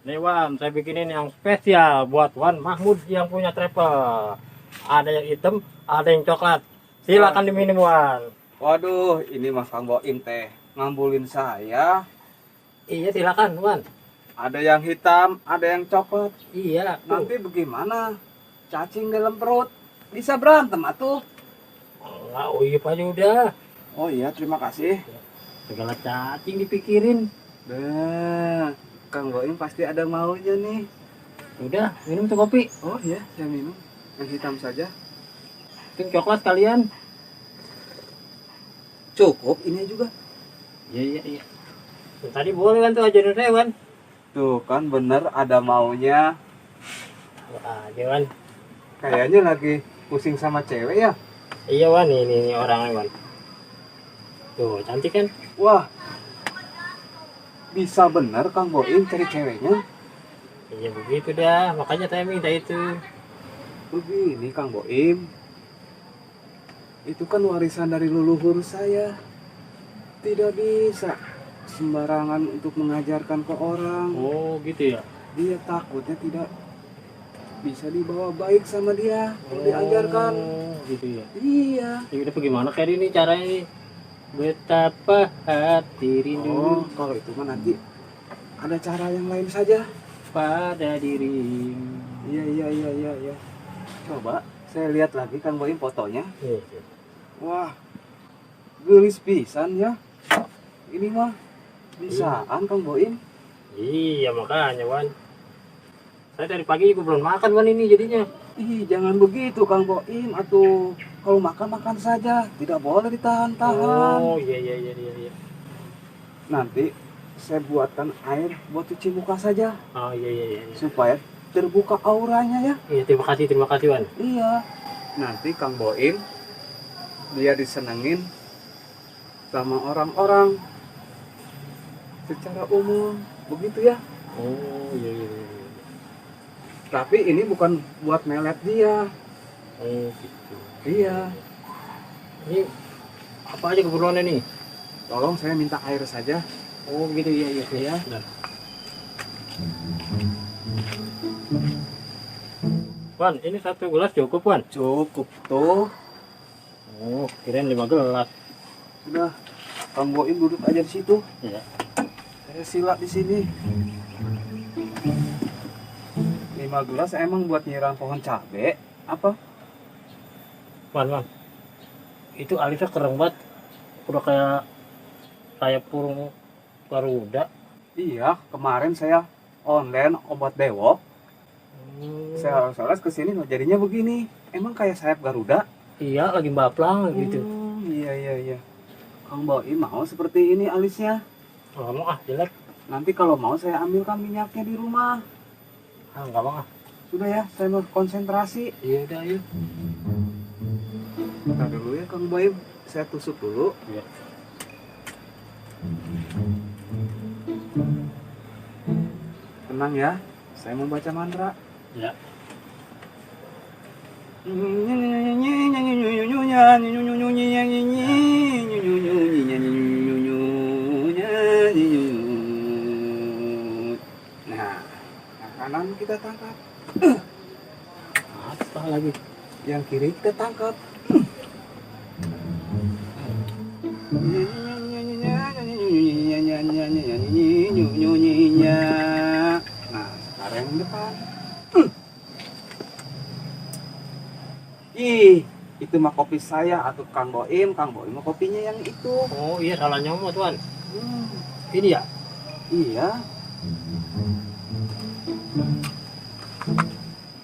Nih Wan, saya bikinin yang spesial buat Wan Mahmud yang punya travel. Ada yang hitam, ada yang coklat. Silakan diminum Wan. Waduh, ini Mas Kang Boim teh ngambulin saya. Iya silakan Wan. Ada yang hitam, ada yang coklat. Iya. Nanti bagaimana? Cacing dalam perut bisa berantem atuh. Enggak, uyup aja udah. Oh iya, terima kasih. Segala cacing dipikirin. Nah, Kang Boim pasti ada maunya nih. Udah, minum tuh kopi. Oh iya, saya minum. Yang hitam saja. Itu coklat kalian. Cukup ini juga. Iya. Tuh, tadi boleh kan tuh ajarin saya Wan. Tuh kan bener ada maunya. Wah, aja Wan. Kayaknya lagi pusing sama cewek ya. Iya Wan, ini orangnya Wan. Tuh, cantik kan? Wah, bisa bener Kang Boim cari ceweknya. Iya begitu dah, makanya saya minta itu. Begini Kang Boim, itu kan warisan dari leluhur saya. Tidak bisa sembarangan untuk mengajarkan ke orang. Oh gitu ya? Dia takutnya tidak bisa dibawa baik sama dia kalau diajarkan. Oh gitu ya? Iya. Ya udah bagaimana kayak ini caranya ini? Betapa hati rindu Oh, kalau itu mah nanti ada cara yang lain saja. pada dirimu. Iya. Coba saya lihat lagi Kang Boim fotonya. Iya. Wah, gelis pisan ya. Ini mah bisaan Kang Boim. Iya makanya Wan. Saya dari pagi juga belum makan Wan ini jadinya. Ih, jangan begitu Kang Boim. Atuh, kalau makan saja, tidak boleh ditahan-tahan. Oh iya. Nanti saya buatkan air buat cuci muka saja Oh iya. supaya terbuka auranya ya. Iya terima kasih Wan. Iya. Nanti Kang Boim dia disenengin sama orang-orang secara umum, begitu ya. Oh iya. Tapi ini bukan buat melet dia. Oh gitu. Iya. Ini Apa aja keperluannya nih? Tolong saya minta air saja. Oh gitu, iya iya ya. Wan, ini 1 gelas cukup Wan? Cukup tuh. Oh, kirain 5 gelas. Sudah. Kang Boim duduk aja di situ. Iya. Saya silat di sini. 5 gelas emang buat nyiram pohon cabe? Apa? Wan, itu alisnya keren banget. Udah kayak burung Garuda. Iya, kemarin saya online obat bewok. Saya soalnya kesini jadinya begini. Emang kayak sayap Garuda? Iya, lagi baplang gitu. Iya. Kang Boim mau seperti ini alisnya. Nggak mau jelek. Nanti kalau mau saya ambilkan minyaknya di rumah. Nggak mau Sudah ya, saya mau konsentrasi. Iya udah, ayo. Bentar dulu ya Kang Boim, saya tusuk dulu. Iya. Tenang ya, saya mau baca mantra. Ya. Nah, yang kanan kita tangkap, Apa lagi? yang kiri kita tangkap. Nah, sekarang yang depan. Ih, itu mah kopi saya atau Kang Boim mah kopinya yang itu. Oh iya, salah nyomot Wan. Ini ya? Iya.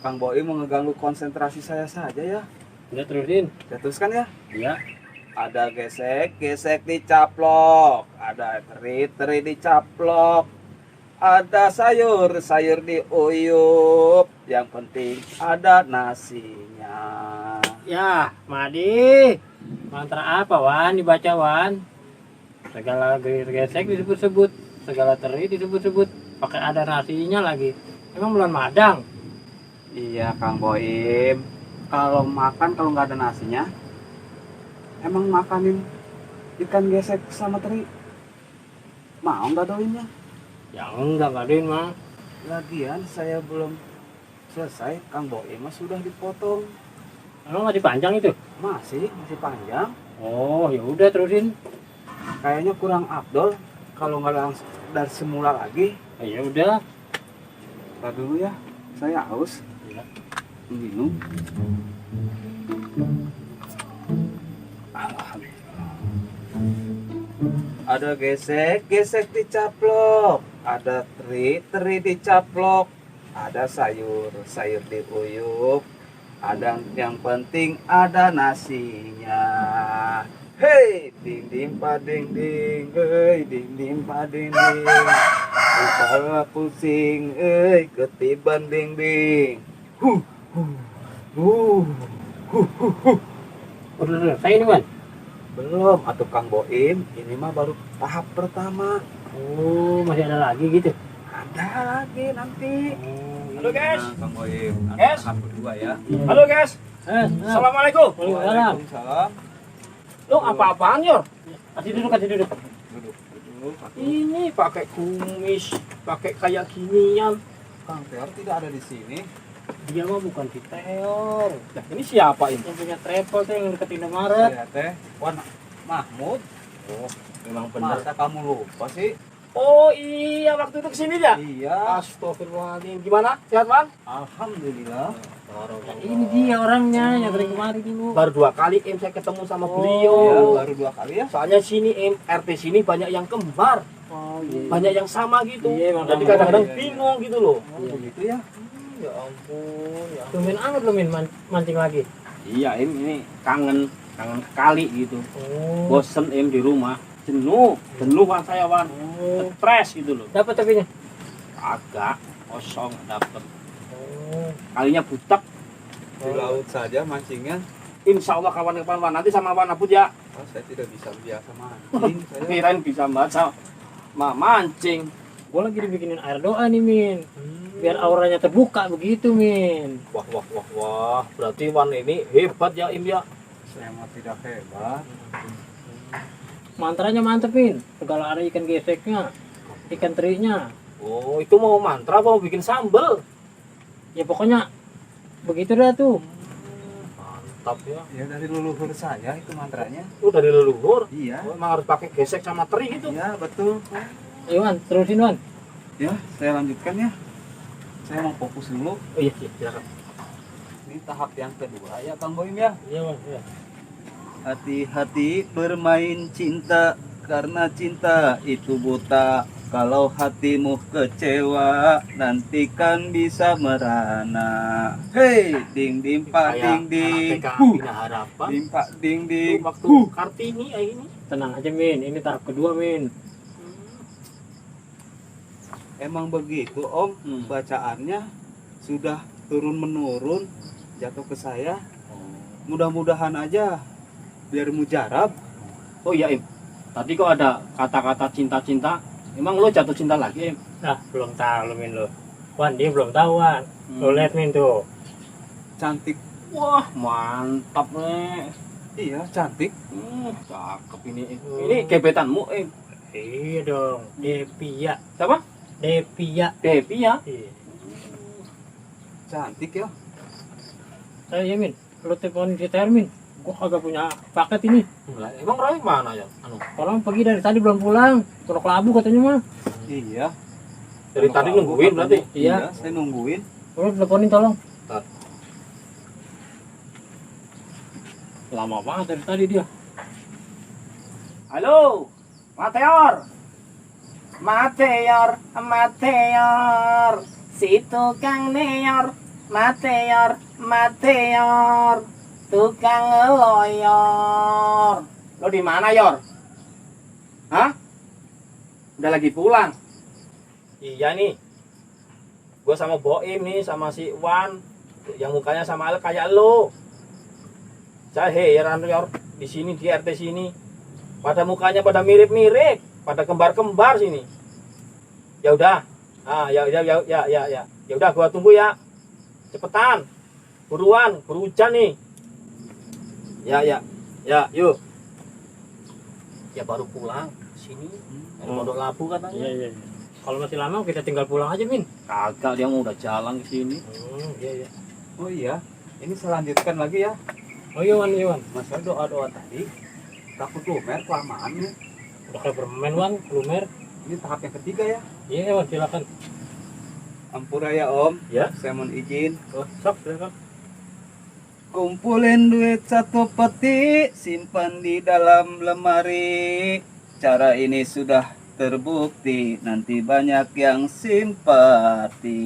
Kang Boim mau ngeganggu konsentrasi saya saja ya. Udah terusin. Saya teruskan ya. Iya. Ada gesek dicaplok, ada teri dicaplok, ada sayur diuyup. Yang penting ada nasinya. Ya, Madi. Mantra apa Wan dibaca Wan? Segala gesek disebut-sebut, segala teri disebut-sebut, pakai ada nasinya lagi. Emang bulan Madang? Iya Kang Boim. Kalau nggak ada nasinya, emang makanin ikan gesek sama teri, mau nggak doinnya? Ya enggak Din mah. Lagian saya belum selesai, Kang Boim mah sudah dipotong. Emang masih panjang itu? Masih panjang. Oh, ya udah terusin. Kayaknya kurang afdol kalau nggak langsung dari semula lagi. Ya udah. Ntar dulu ya, saya haus. Ya. Minum. Ada gesek dicaplok, ada teri dicaplok, ada sayur diuyup, ada yang penting ada nasinya. Hei, ding ding pa ding ding, ding ding pa ding ding. Kepala pusing, ketiban ding ding. Udah selesai ini Wan? Belum, atuh Kang Boim, ini mah baru tahap pertama. Oh, masih ada lagi gitu? Ada lagi nanti. Halo guys. Nah, Kang Boim, Guys. tahap kedua ya. Halo guys. Assalamualaikum. Waalaikumsalam. Waalaikumsalam. Lo apa-apaan Yor? Kasih duduk, kasih duduk. Duduk dulu. Ini pakai kumis, pakai kayak ginian. Kang Teor tidak ada di sini. Dia mah bukan si Teor. Nah, ini siapa ini? Yang punya travel tuh yang deketin Indomaret. Saya teh Wan Mahmud. Oh, memang benar. Masa kamu lupa sih? Oh iya, waktu itu kesini ya? Iya. Astagfirullahaladzim. Gimana? Sehat Bang? Alhamdulillah. Ini dia orangnya yang sering kemari dulu. Baru 2 kali saya ketemu sama Iya, beliau. baru 2 kali ya. Soalnya sini RT sini banyak yang kembar, Oh iya. banyak yang sama gitu. Iya, emang Jadi sama. kadang-kadang Iya, iya. bingung gitu loh. Oh, begitu ya. Ya ampun, ya. Tumben amat lu Min mancing lagi. Iya, ini kangen kali gitu. Oh. Bosen di rumah, jenuh kan saya Wan, Oh. stres gitu loh. Dapat tapi nya. Agak kosong dapet. Oh. Kalinya butek. Di laut saja mancingnya. Insya Allah kawan-kawan nanti sama Wan Abud ya. Oh, saya tidak bisa biasa mancing. Saya Kirain bisa baca mancing. Gua lagi dibikinin air doa nih Min. Biar auranya terbuka begitu Min. Wah. Berarti Wan ini hebat ya Im ya. saya mah tidak hebat. Mantranya mantep, Min. Segala ada ikan geseknya, ikan terinya. Oh, itu mau mantra apa mau bikin sambel? Ya pokoknya begitu dah tuh. Mantap ya. Ya dari leluhur saya itu mantranya. Itu dari leluhur. Iya. Oh, emang harus pakai gesek sama teri gitu. Iya betul. Ayo Wan, terusin Wan. Ya saya lanjutkan ya. Saya mau fokus dulu. Oh iya, silakan. Ini tahap yang kedua ya Kang Boim ya. Iya Wan, iya. Hati-hati bermain cinta karena cinta itu buta. Kalau hatimu kecewa nanti kan bisa merana. Hei, ding ding pak ding ding. Bina Harapan. Ding pak ding Itu ding. waktu Kartini ini. Tenang aja Min, ini tahap kedua Min. Emang begitu Om, bacaannya sudah turun menurun jatuh ke saya. Mudah-mudahan aja biar mujarab. Oh iya Im, tadi kok ada kata-kata cinta-cinta, emang lo jatuh cinta lagi Im? Nah, belum tahu lu Min lo. Wan, dia belum tahu Wan. Lo lihat Min tuh. Cantik. Wah mantap nih. Iya, cantik. Cakep ini Im. Ini gebetanmu Im? Iya dong, Devia. Siapa? Devia. Devi ya? Iya. Cantik ya. Saya ya Min, lu teleponin si Termin. Gua kagak punya paket ini. Lah, emang Roy mana ya? Anu. Orang pergi dari tadi belum pulang. Pondok Labu katanya mah. Iya. Dari tadi nungguin berarti. Iya. Saya nungguin. Lu teleponin tolong. Lama banget dari tadi dia. Halo, Mateor. Mateor, Mateor. Si tukang neyor. Mateor, Mateor. Tukang loyor. Lo di mana, Yor? Hah? Udah lagi pulang? Iya nih. Gua sama Boim nih sama si Wan yang mukanya sama kayak lo. Saya heran Yor, di sini di RT sini. Pada mukanya pada mirip-mirip, pada kembar-kembar sini. Ya udah. Ah, ya. Ya udah gua tunggu ya. Cepetan. Buruan, berhujan nih. Ya, yuk. Ya baru pulang sini. Dari Pondok Labu katanya. Iya. Kalau masih lama kita tinggal pulang aja Min. Kagak, dia mau udah jalan ke sini. Iya. Oh iya. Ini saya lanjutkan lagi ya. Oh iya Wan. Masalah doa-doa tadi. Takut lumer kelamaan nih. Udah kayak bermain Wan, lumer. Ini tahap yang ketiga ya. Iya Wan, silakan. Ampura ya Om. Ya. Saya mohon izin. Oh, sok silakan. Kumpulin duit satu peti, simpan di dalam lemari. Cara ini sudah terbukti, nanti banyak yang simpati.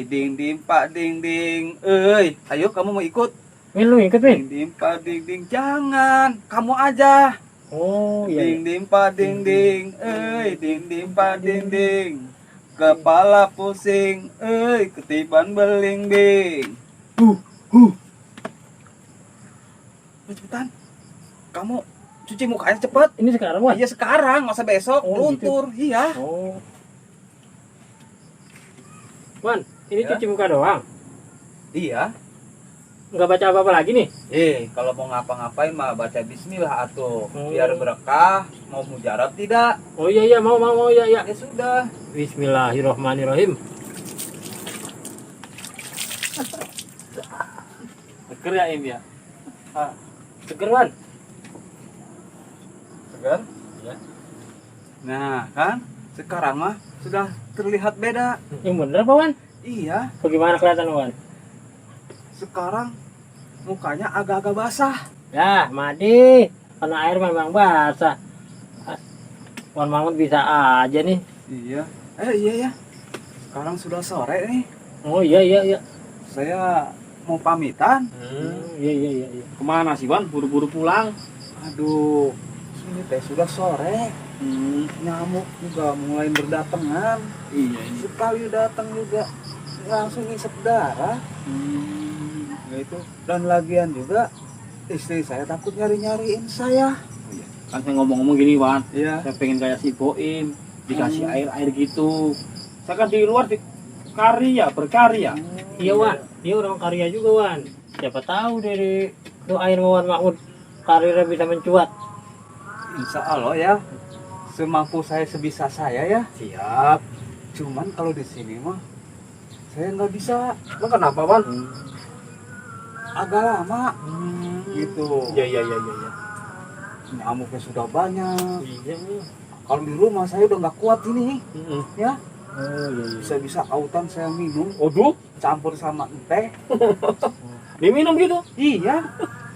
Ding ding pak ding ding. Ayo kamu mau ikut? Min, lu ikut Min. Ding ding pak ding ding. Jangan, kamu aja. Oh iya. Ding ding pak ding ding. Ding ding pak ding ding. Kepala pusing, ketiban beling-bing. Cepetan. Kamu cuci mukanya cepet. Ini sekarang Wan. Iya sekarang, masa besok Oh, luntur. Iya. Oh. Wan, ini Ya. cuci muka doang. Iya. Nggak baca apa-apa lagi nih? Kalau mau ngapa-ngapain mah baca bismillah atuh. Oh. Biar berkah, mau mujarab tidak? Oh iya, mau ya. Ya sudah. Bismillahirrahmanirrahim. Seger ya Im ya? Seger Wan. Segar? Iya. Nah, kan sekarang mah sudah terlihat beda. Yang bener apa Wan? Iya, Bagaimana kelihatan Wan? sekarang mukanya agak-agak basah. Ya, mandi. Karena air memang basah. Wan Mangun bisa aja nih. Iya. Iya ya. Sekarang sudah sore nih. Oh iya. Saya mau pamitan. Iya. Kemana sih Wan? Buru-buru pulang. Aduh, ini teh sudah sore. Nyamuk juga mulai berdatangan. Iya. Sekali datang juga langsung ngisep darah. Nah, itu. Dan lagian juga istri saya takut nyari-nyariin saya. Kan saya ngomong-ngomong gini Wan, Iya. saya pengen kayak si Boim, dikasih air gitu. Saya kan di luar berkarya. Iya Wan, dia orang karya juga Wan. Siapa tahu dari itu air Wan Mahmud karirnya bisa mencuat. Insya Allah ya, semampu saya sebisa saya ya. Siap. Cuman kalau di sini mah saya nggak bisa, Emang kenapa, Wan? agak lama gitu. Iya. Nyamuknya sudah banyak. Iya. Kalau di rumah saya udah nggak kuat ini, ya. Oh, Bisa-bisa autan saya minum, Aduh, campur sama teh. diminum gitu. Iya.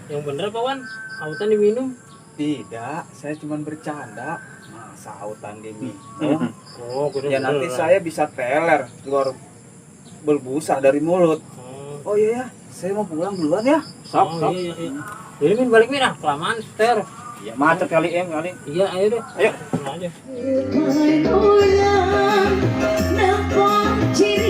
Yang bener apa, Wan? Autan diminum. Tidak, saya cuma bercanda. Masa autan diminum? Oh, Ya nanti saya bisa teler, keluar berbusa dari mulut. Oh iya ya, saya mau pulang duluan ya. Sok. Iya. Jadi Min balik Min ah, kelamaan seter. Ya macet kali kali. Iya, ayo deh. Ayo. Pulang aja. Mai ulang, nampak ciri